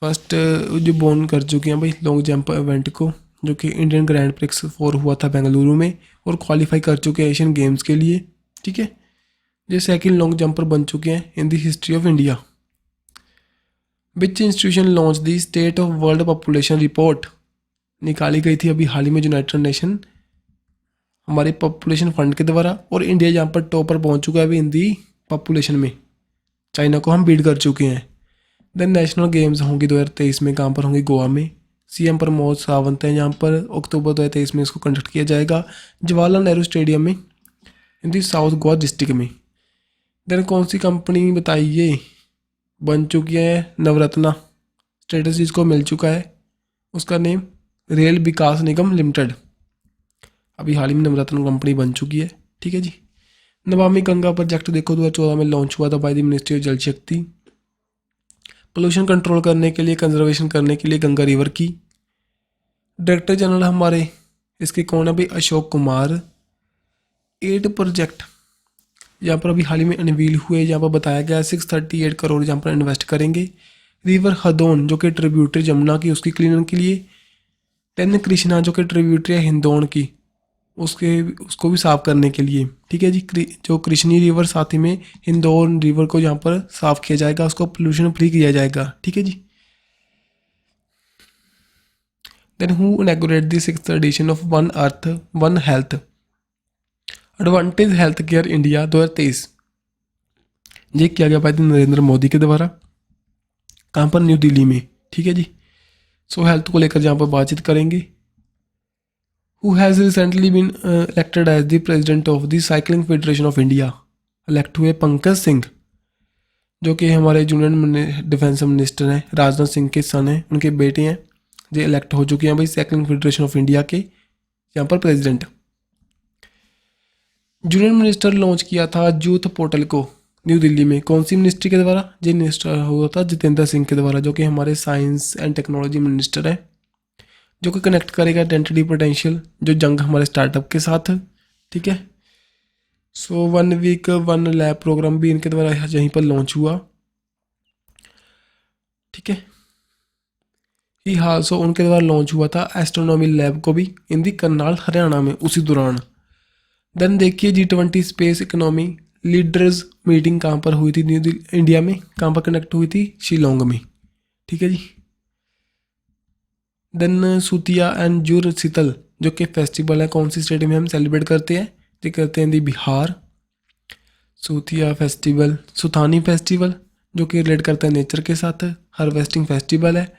फर्स्ट जो बोन कर चुके हैं भाई लॉन्ग जंप इवेंट को, जो कि इंडियन ग्रैंड प्रिक्स 4 हुआ था बेंगलुरु में, और क्वालिफाई कर चुके हैं एशियन गेम्स के लिए। ठीक है, जो सेकंड लॉन्ग जंपर बन चुके हैं in the history of India. Which institution launch the state of world population report, निकाली गई थी अभी हाल ही में यूनाइटेड नेशन हमारे पॉपुलेशन फंड के द्वारा, और इंडिया जहाँ पर टॉप पर पहुँच चुका है अभी हिंदी पॉपुलेशन में, चाइना को हम बीट कर चुके हैं। देन नेशनल गेम्स होंगी 2023 में, कहाँ पर होंगी, गोवा में। सीएम प्रमोद सावंत हैं, जहाँ पर अक्टूबर 2023 में इसको कंडक्ट किया जाएगा जवाहरलाल नेहरू स्टेडियम में इन दी साउथ गोवा डिस्ट्रिक्ट में। देन कौन सी कंपनी बताइए बन चुकी है नवरत्ना स्टेटस जिसको मिल चुका है, उसका नेम रेल विकास निगम लिमिटेड, अभी हाल ही में नवरत्न कंपनी बन चुकी है। ठीक है जी। नमामि गंगा प्रोजेक्ट देखो 2014 में लॉन्च हुआ था बाय द मिनिस्ट्री ऑफ जल शक्ति, पोल्यूशन कंट्रोल करने के लिए, कंजर्वेशन करने के लिए गंगा रिवर की। डायरेक्टर जनरल हमारे इसके कौन है भाई, अशोक कुमार। 8 प्रोजेक्ट यहाँ पर अभी हाल ही में अनवील हुए, जहाँ पर बताया गया 638 करोड़ जहाँ पर इन्वेस्ट करेंगे। रिवर हदोन जो कि ट्रिब्यूटरी जमुना की, उसकी क्लीनर के लिए। 10 कृष्णा जो कि ट्रिब्यूटरी है हिंदौन की, उसको भी साफ करने के लिए। ठीक है जी। जो कृष्णी रिवर साथ ही में हिंदौन रिवर को यहाँ पर साफ किया जाएगा, उसको पोल्यूशन फ्री किया जाएगा। ठीक है जी। Then who inaugurate the 6th edition of one earth one health advantage health care India 2023, ये किया गया भाई नरेंद्र मोदी के द्वारा, कहाँ पर, न्यू दिल्ली में। ठीक है जी। सो हेल्थ को लेकर जहाँ पर बातचीत करेंगे। Who has recently been elected as the president of the cycling federation of India, elect हुए पंकज सिंह, जो कि हमारे यूनियन डिफेंस मिनिस्टर हैं, राजनाथ सिंह के सन हैं, उनके बेटे हैं, जो इलेक्ट हो चुके हैं भाई साइकिलिंग फेडरेशन ऑफ इंडिया के यहाँ पर प्रेसिडेंट। यूनियन मिनिस्टर लॉन्च किया था यूथ पोर्टल को न्यू दिल्ली में, कौन सी मिनिस्ट्री के द्वारा, जी मिनिस्टर हुआ था जितेंद्र सिंह के द्वारा, जो कि हमारे साइंस एंड टेक्नोलॉजी मिनिस्टर है, जो कि कनेक्ट करेगा आइडेंटिटी पोटेंशियल जो जंग हमारे स्टार्टअप के साथ। ठीक है। सो 1 वीक 1 लैब प्रोग्राम भी इनके द्वारा यहीं पर लॉन्च हुआ। ठीक है। ही हाल सो उनके द्वारा लॉन्च हुआ था एस्ट्रोनॉमी लैब को भी इन दी करनाल हरियाणा में उसी दौरान। देन देखिए G20 space economy leaders meeting कहाँ पर हुई थी, न्यू दिल्ली इंडिया में, कहाँ पर कनेक्ट हुई थी, शिलोंग में। ठीक है जी। देन सुतिया एंड जुर शीतल जो कि फेस्टिवल है, कौन सी स्टेट में हम सेलिब्रेट करते हैं, ये करते हैं दी बिहार। सुतिया फेस्टिवल, सुथानी फेस्टिवल जो कि रिलेट करता है नेचर के साथ, हार्वेस्टिंग फेस्टिवल है।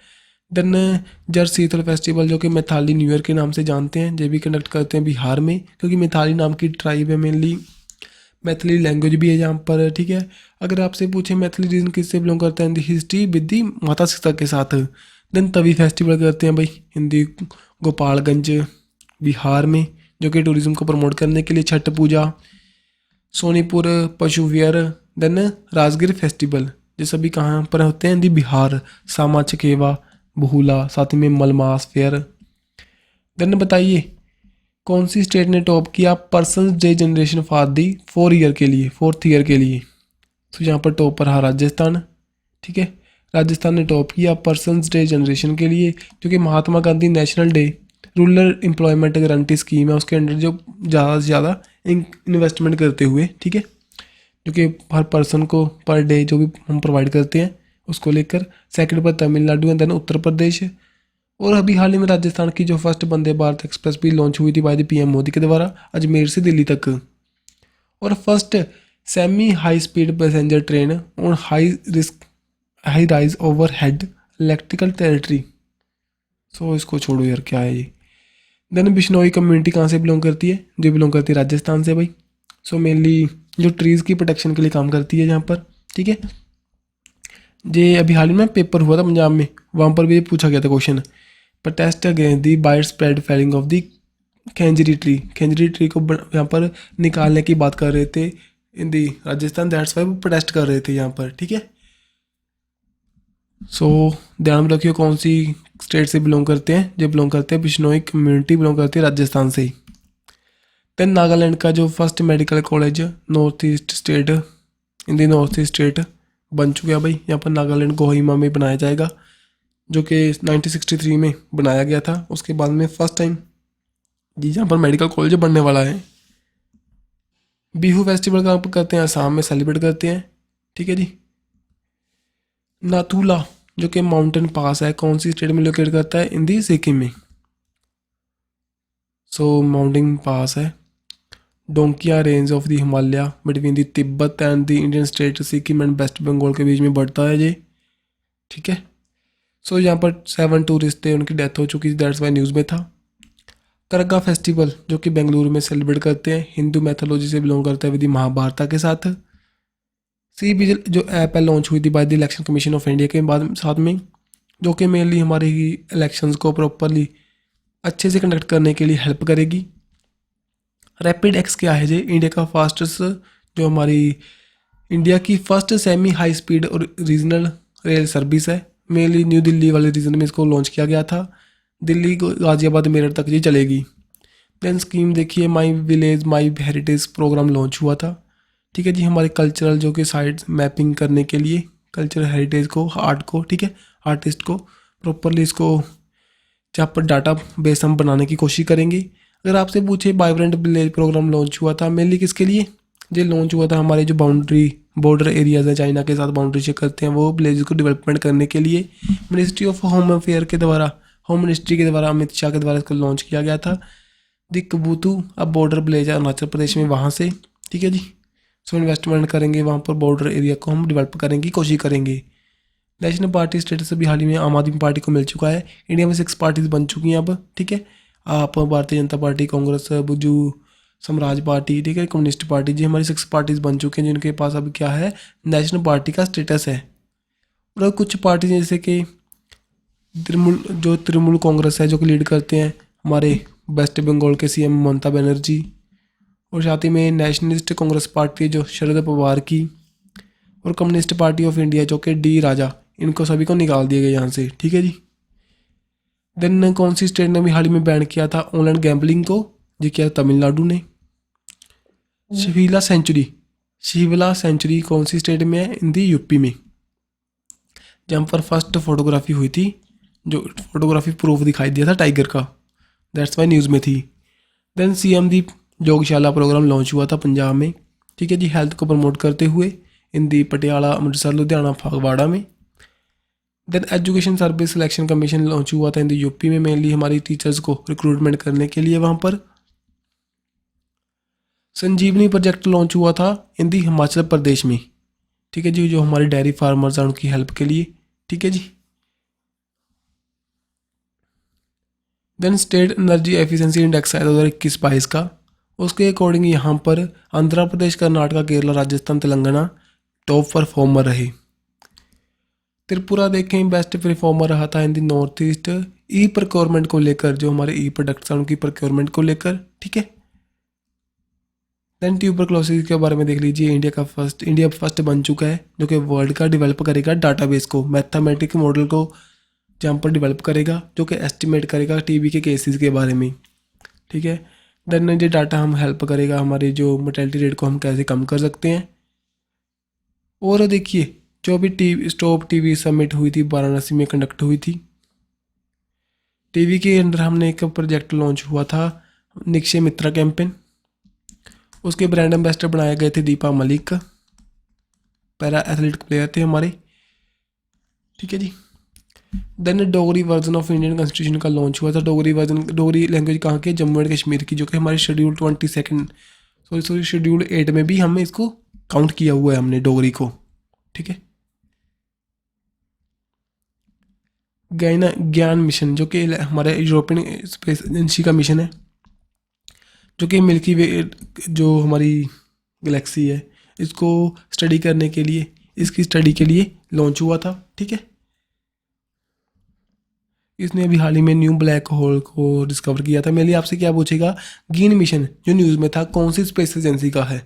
देन जर शीतल फेस्टिवल जो कि मैथाली न्यू ईयर के नाम से जानते हैं, ये भी कंडक्ट करते हैं बिहार में, क्योंकि मैथाली नाम की ट्राइब है, मेनली मैथिली लैंग्वेज भी है यहाँ पर। ठीक है। अगर आपसे पूछे मैथिली रीजन किससे बिलोंग करता है, हिंदी हिस्ट्री विद दी माता सीता के साथ। देन तवी फेस्टिवल करते हैं भाई हिंदी गोपालगंज बिहार में, जो कि टूरिज्म को प्रमोट करने के लिए। छठ पूजा सोनीपुर पशु विहार। देन राजगीर फेस्टिवल ये सभी कहाँ पर होते हैं, हिंदी बिहार, सामा चकेवा बहुला, साथ ही में मलमास फेयर। देन बताइए कौन सी स्टेट ने टॉप किया personal day generation for the 4 year के लिए, 4th ईयर के लिए। तो यहाँ पर टॉप पर रहा राजस्थान। ठीक है। राजस्थान ने टॉप किया पर्सनस डे जनरेशन के लिए, क्योंकि Mahatma Gandhi national day rural employment guarantee scheme है, उसके अंडर जो ज़्यादा से ज़्यादा इन्वेस्टमेंट करते हुए। ठीक है। जो कि हर पर्सन को पर डे जो भी हम प्रोवाइड करते हैं उसको लेकर। सेकंड पर तमिलनाडु एंड देन उत्तर प्रदेश। और अभी हाल ही में राजस्थान की जो फर्स्ट वंदे भारत एक्सप्रेस भी लॉन्च हुई थी बाय द पीएम मोदी के द्वारा अजमेर से दिल्ली तक। और first semi high speed passenger train on high rise overhead electrical territory. So इसको छोड़ो यार, क्या है ये। देन बिश्नोई कम्युनिटी कहाँ से बिलोंग करती है, जो बिलोंग करती है राजस्थान से भाई। सो मेनली जो ट्रीज़ की प्रोटेक्शन के लिए काम करती है यहाँ पर। ठीक है। ये अभी हाल ही में पेपर हुआ था पंजाब में, वहाँ पर भी ये पूछा गया था question, protest against the wide spread felling of the Khejri tree. Khejri tree को यहाँ पर निकालने की बात कर रहे थे in the Rajasthan, that's why वो प्रोटेस्ट कर रहे थे यहाँ पर। ठीक है। सो ध्यान में रखिए कौन सी स्टेट से बिलोंग करते हैं, जो बिलोंग करते हैं बिश्नोई कम्युनिटी बिलोंग करती है राजस्थान से ही। देन नागालैंड का जो first medical college north east state in the north east state बन चुका है भाई, यहाँ पर नागालैंड कोहिमा में बनाया जाएगा, जो कि 1963 में बनाया गया था। उसके बाद में फर्स्ट टाइम जी यहाँ पर मेडिकल कॉलेज बनने वाला है। बिहू फेस्टिवल का आप करते हैं असम में सेलिब्रेट करते हैं। ठीक है जी। नाथुला जो कि माउंटेन पास है, कौन सी स्टेट में लोकेट करता है, इन दी सिक्किम में। सो माउंटिंग पास है। Donkia range of the Himalaya between the Tibet and the Indian state Sikkim and west Bengal के बीच में बढ़ता है ये, ठीक है। सो यहाँ पर 7 टूरिस्ट थे, उनकी डेथ हो चुकी थी, दैट्स वाई न्यूज़ में था। करगा फेस्टिवल जो कि बेंगलुरु में सेलिब्रेट करते हैं, हिंदू मैथोलॉजी से बिलोंग करता है विद महाभारत के साथ। सी विजिल जो ऐप है लॉन्च हुई थी by the election commission of India के बाद साथ में, जो कि मेनली हमारे ही इलेक्शंस को प्रॉपरली अच्छे से कंडक्ट करने के लिए हेल्प करेगी। रैपिड एक्स क्या है जी, इंडिया का फास्टेस्ट जो हमारी इंडिया की फर्स्ट सेमी हाई स्पीड और रीजनल रेल सर्विस है। मेनली न्यू दिल्ली वाले रीजन में इसको लॉन्च किया गया था, दिल्ली गाजियाबाद मेरठ तक ये चलेगी। देन स्कीम देखिए, my village my heritage program launch हुआ था, ठीक है जी। हमारे कल्चरल जो कि साइट्स मैपिंग करने के लिए कल्चरल हेरिटेज को, आर्ट को, ठीक है, आर्टिस्ट को प्रॉपरली इसको जहाँ पर डाटा बेस हम बनाने की कोशिश करेंगे। अगर आपसे पूछे वाइब्रेंट विलेज प्रोग्राम लॉन्च हुआ था मेनली किसके लिए, ये लॉन्च हुआ था हमारे जो बाउंड्री बॉर्डर एरियाज़ हैं चाइना के साथ बाउंड्री चेक करते हैं वो विलेज को डेवलपमेंट करने के लिए मिनिस्ट्री ऑफ होम अफेयर के द्वारा, होम मिनिस्ट्री के द्वारा, अमित शाह के द्वारा इसको लॉन्च किया गया था। दिकबूतू अब बॉर्डर विलेज है अरुणाचल प्रदेश में, वहाँ से, ठीक है जी। सो इन्वेस्टमेंट करेंगे वहाँ पर, बॉर्डर एरिया को हम डेवलप करने की कोशिश करेंगे। नेशनल पार्टी स्टेटस अभी हाल ही में आम आदमी पार्टी को मिल चुका है। इंडिया में 6 पार्टीज बन चुकी हैं अब, ठीक है। आप भारतीय जनता पार्टी, कांग्रेस, बुजू समाज पार्टी, ठीक है, कम्युनिस्ट पार्टी, जी हमारी 6 पार्टीज बन चुकी हैं जिनके पास अब क्या है, नेशनल पार्टी का स्टेटस है। और कुछ पार्टी जैसे कि तृणमूल कांग्रेस है जो कि लीड करते हैं हमारे वेस्ट बंगाल के सीएम ममता बनर्जी, और साथ ही में नेशनलिस्ट कांग्रेस पार्टी जो शरद पवार की, और कम्युनिस्ट पार्टी ऑफ इंडिया जो कि डी राजा, इनको सभी को निकाल दिया गया यहाँ से, ठीक है जी। देन कौन सी स्टेट ने भी हाल ही में बैन किया था ऑनलाइन गैम्बलिंग को, जी किया तमिलनाडु ने। शिवला सेंचुरी कौन सी स्टेट में है, इन दी यूपी में, जहाँ पर फर्स्ट फोटोग्राफी हुई थी, जो फोटोग्राफी प्रूफ दिखाई दिया था टाइगर का, दैट्स वाई न्यूज़ में थी। देन सीएम दी योगशाला प्रोग्राम लॉन्च हुआ था पंजाब में, ठीक है जी, हेल्थ को प्रमोट करते हुए इन दी पटियाला, अमृतसर, लुधियाना, फगवाड़ा में। Then education service selection commission launch हुआ था इन दी यूपी में, मेनली हमारी टीचर्स को रिक्रूटमेंट करने के लिए वहाँ पर। संजीवनी प्रोजेक्ट लॉन्च हुआ था इन दी हिमाचल प्रदेश में, ठीक है जी, जो हमारे डेयरी फार्मर्स हैं उनकी हेल्प के लिए, ठीक है जी। Then state energy efficiency index है 2021-22 का, उसके अकॉर्डिंग यहाँ पर आंध्र प्रदेश, कर्नाटका, केरला, राजस्थान, तेलंगाना टॉप परफॉर्मर रहे। त्रिपुरा देखें बेस्ट परफॉर्मर रहा था in the north east e procurement को लेकर, जो हमारे ई प्रोडक्ट्स हैं उनकी प्रोक्योरमेंट को लेकर, ठीक है। देन ट्यूबरक्लोसिस के बारे में देख लीजिए, इंडिया फर्स्ट बन चुका है जो कि वर्ल्ड का डेवलप करेगा डाटाबेस को, मैथमेटिक मॉडल को जहाँ पर डेवलप करेगा जो कि एस्टिमेट करेगा टीबी के केसेस के बारे में, ठीक है। देन ये डाटा हम हेल्प करेगा हमारे जो मोर्टेलिटी रेट को हम कैसे कम कर सकते हैं। और देखिए जो भी स्टॉप टीवी समिट हुई थी वाराणसी में कंडक्ट हुई थी, टीवी के अंदर हमने एक प्रोजेक्ट लॉन्च हुआ था निक्षय मित्रा कैंपेन, उसके ब्रांड एम्बेसडर बनाए गए थे Deepa Malik, para athlete player थे हमारे, ठीक है जी। Then Dogri version of Indian constitution का लॉन्च हुआ था। डोगरी लैंग्वेज कहाँ की, जम्मू एंड कश्मीर की, जो कि हमारे शेड्यूल 8 में भी हमें इसको काउंट किया हुआ है हमने डोगरी को, ठीक है। ज्ञान मिशन जो कि हमारे यूरोपियन स्पेस एजेंसी का मिशन है, जो कि मिल्की वे जो हमारी गैलेक्सी है इसको स्टडी करने के लिए, इसकी स्टडी के लिए लॉन्च हुआ था, ठीक है। इसने अभी हाल ही में न्यू ब्लैक होल को डिस्कवर किया था। मेरे लिए आपसे क्या पूछेगा, ग्रीन मिशन जो न्यूज़ में था कौन सी स्पेस एजेंसी का है,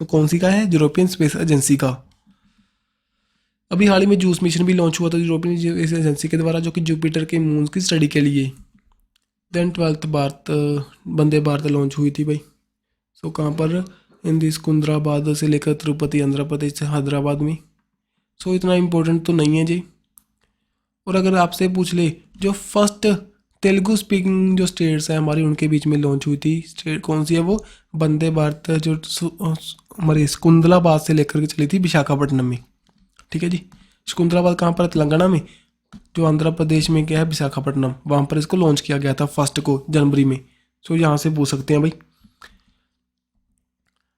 तो कौन सी का है, यूरोपियन स्पेस एजेंसी का। अभी हाल ही में जूस मिशन भी लॉन्च हुआ था यूरोपियन स्पेस एजेंसी के द्वारा, जो कि जुपिटर के मून की स्टडी के लिए। Then 12th Bharat Vande Bharat launch हुई थी भाई, सो कहाँ पर, इन दी सिकंदराबाद से लेकर तिरुपति आंध्र प्रदेश से हैदराबाद में। सो इतना इम्पोर्टेंट तो नहीं है जी। और अगर आपसे पूछ ले जो फर्स्ट तेलुगु स्पीकिंग जो स्टेट्स हैं हमारी उनके बीच में लॉन्च हुई थी, स्टेट कौन सी है वो, वंदे भारत जो हमारे सिकंदराबाद से लेकर के चली थी विशाखापट्टनम में, ठीक है जी। सिकंदराबाद कहाँ पर, तेलंगाना में, जो आंध्र प्रदेश में क्या है विशाखापट्टनम, वहाँ पर इसको लॉन्च किया गया था फर्स्ट को जनवरी में सो यहाँ से पूछ सकते हैं भाई।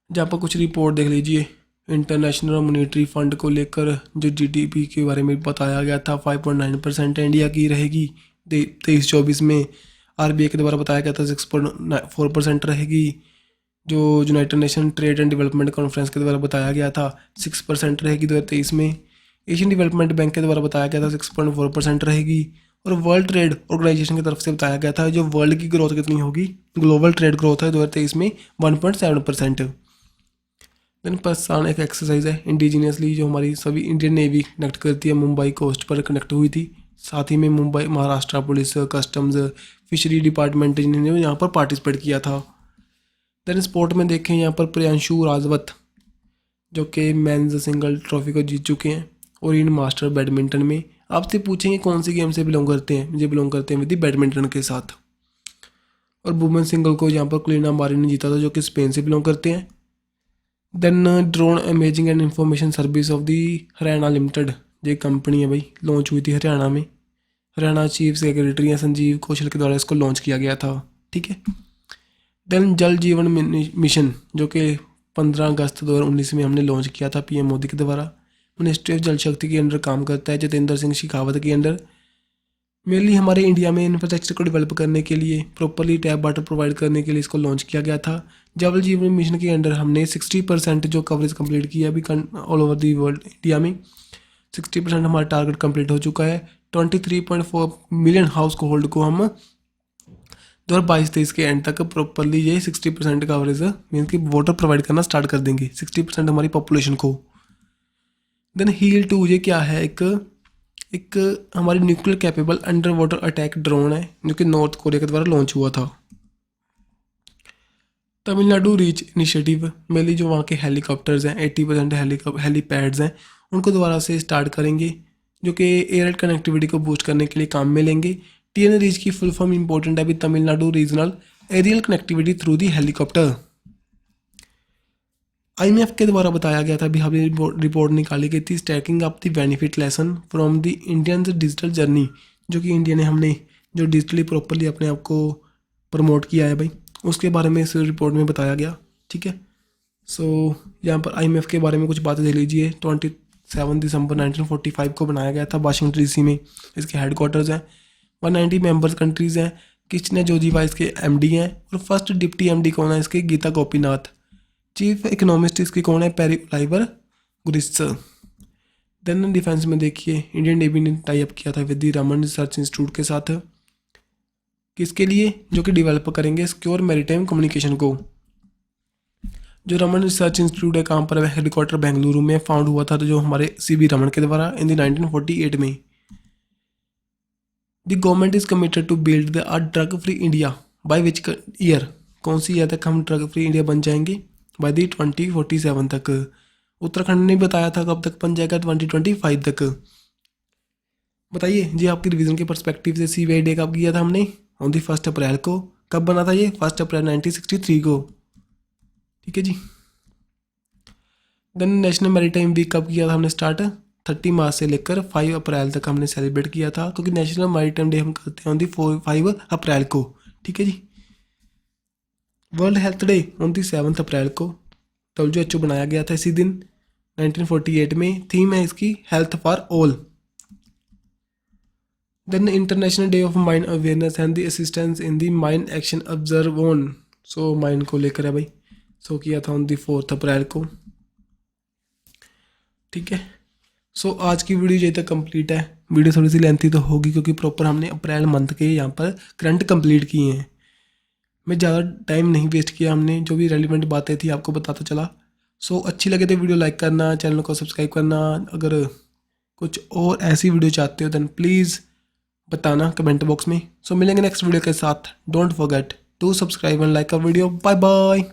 जहाँ पर कुछ रिपोर्ट देख लीजिए, इंटरनेशनल मॉनेटरी फंड को लेकर जो जीडीपी के बारे में बताया गया था 5.9% इंडिया की रहेगी 23-24 में। आरबीआई के द्वारा बताया गया था 6.4% रहेगी। जो United nation trade and development conference के द्वारा बताया गया था 6% रहेगी 2023 में। एशियन डेवलपमेंट बैंक के द्वारा बताया गया था 6.4% रहेगी। और वर्ल्ड ट्रेड ऑर्गेनाइजेशन की तरफ से बताया गया था जो वर्ल्ड की ग्रोथ कितनी होगी, ग्लोबल ट्रेड ग्रोथ है 2023 में 1.7%। देन पाकिस्तान एक एक्सरसाइज है इंडिजीनियसली जो हमारी सभी इंडियन नेवी कनेक्ट करती है, मुंबई कोस्ट पर कनेक्ट हुई थी। साथ ही में Mumbai Maharashtra police, customs, fishery department ने यहाँ पर पार्टिसिपेट किया था। देन स्पोर्ट में देखें यहाँ पर प्रियांशु राजवत जो कि मेंस सिंगल ट्रॉफी को जीत चुके हैं और इन मास्टर बैडमिंटन में। आपसे पूछेंगे कौन सी गेम से बिलोंग करते हैं, मुझे बिलोंग करते हैं विद बैडमिंटन के साथ। और वुमेन सिंगल को यहाँ पर क्लीना मारी ने जीता था जो कि स्पेन से बिलोंग करते हैं। Then drone imaging and information service of the Haryana limited, ये कंपनी है भाई, लॉन्च हुई थी हरियाणा में। हरियाणा चीफ सेक्रेटरी हैं संजीव कौशल के द्वारा इसको लॉन्च किया गया था, ठीक है। देन जल जीवन मिशन जो कि 15 अगस्त 2019 में हमने लॉन्च किया था पीएम मोदी के द्वारा। मिनिस्ट्री ऑफ जल शक्ति के अंडर काम करता है जितेंद्र सिंह शेखावत के अंडर। मेनली हमारे इंडिया में इंफ्रास्ट्रक्चर को डेवलप करने के लिए, प्रॉपरली टैप वाटर प्रोवाइड करने के लिए इसको लॉन्च किया गया था। जल जीवन मिशन के अंडर हमने 60% जो कवरेज कंप्लीट किया अभी all over the world. India में 60% हमारा टारगेट कंप्लीट हो चुका है। 23.4 मिलियन हाउस होल्ड को हम 2022-23 के एंड तक प्रॉपरली ये 60% कवरेज मीन कि वाटर प्रोवाइड करना स्टार्ट कर देंगे 60% हमारी पॉपुलेशन को। देन हील 2 ये क्या है, एक हमारी nuclear capable under water attack drone है जो कि नॉर्थ कोरिया के द्वारा लॉन्च हुआ था। तमिलनाडु रीच इनिशिएटिव मेनली जो वहाँ के हेलीकॉप्टर्स हैं 80% हेलीपैड्स हैं उनको दोबारा से स्टार्ट करेंगे जो कि एयर कनेक्टिविटी को बूस्ट करने के लिए काम में लेंगे। टीएन रीच की फुल फॉर्म इंपॉर्टेंट है अभी Tamil Nadu regional aerial connectivity through the helicopter. IMF के द्वारा बताया गया था अभी हमें रिपोर्ट निकाली गई थी stacking up the benefit lesson from the Indian digital journey, जो कि इंडिया ने हमने जो डिजिटली प्रॉपरली अपने आप को प्रमोट किया है भाई, उसके बारे में इस रिपोर्ट में बताया गया, ठीक है। सो यहाँ पर आईएमएफ के बारे में कुछ बातें दे लीजिए। 27 दिसंबर 1945 को बनाया गया था वाशिंगटन डीसी में, इसके हेडक्वार्टर्स हैं। 190 मेंबर्स कंट्रीज़ हैं। किचने जोजीवा इसके एमडी हैं और फर्स्ट डिप्टी एमडी कौन है इसके, गीता गोपीनाथ। चीफ इकोनॉमिस्ट इसके कौन है, पेरी लाइवर गुरिस। देन डिफेंस में देखिए इंडियन नेवी ने टाई अप किया था with the Raman research institute के साथ, किसके लिए, जो कि डेवलप करेंगे सिक्योर मैरीटाइम कम्युनिकेशन को। जो रमन रिसर्च इंस्टीट्यूट है कहाँ पर है, हेडक्वार्टर बेंगलुरु में फाउंड हुआ था, तो जो हमारे सीवी रमन के द्वारा इन द 1948 में। The government is committed to build the drug free India by which year, कौन सी ईयर तक हम ड्रग फ्री इंडिया बन जाएंगे, बाय दी 2047 तक। उत्तराखंड ने बताया था कब तक बन जाएगा, 2025 तक। बताइए जी आपकी रिवीजन के पर्सपेक्टिव से सीबीआई डे कब किया था हमने, ऑन दी 1 अप्रैल को। कब बना था ये, 1 अप्रैल 1963 को, ठीक है जी। देन नेशनल मैरीटाइम वीक कब किया था हमने स्टार्ट, 30 मार्च से लेकर 5 अप्रैल तक हमने सेलिब्रेट किया था, क्योंकि नेशनल मैरीटाइम डे हम करते हैं ऑन दी 5 अप्रैल को, ठीक है जी। World health day on the 7 April को WHO बनाया गया था इसी दिन 1948 में। थीम है इसकी health for all. Then international day of mine awareness and the assistance in the mine action observe on, so mine को लेकर है भाई, सो किया था ऑन दी 4 अप्रैल को, ठीक है। सो आज की वीडियो यही तक कंप्लीट है। वीडियो थोड़ी सी लेंथी तो होगी क्योंकि प्रॉपर हमने अप्रैल मंथ के यहाँ पर करंट कंप्लीट किए हैं। मैं ज़्यादा टाइम नहीं वेस्ट किया, हमने जो भी रेलिवेंट बातें थी आपको बताता चला। सो अच्छी लगे तो वीडियो लाइक करना, चैनल को सब्सक्राइब करना। अगर कुछ और ऐसी वीडियो चाहते हो देन प्लीज़ बताना कमेंट बॉक्स में। सो मिलेंगे नेक्स्ट वीडियो के साथ। Don't forget to subscribe and like a video. Bye bye.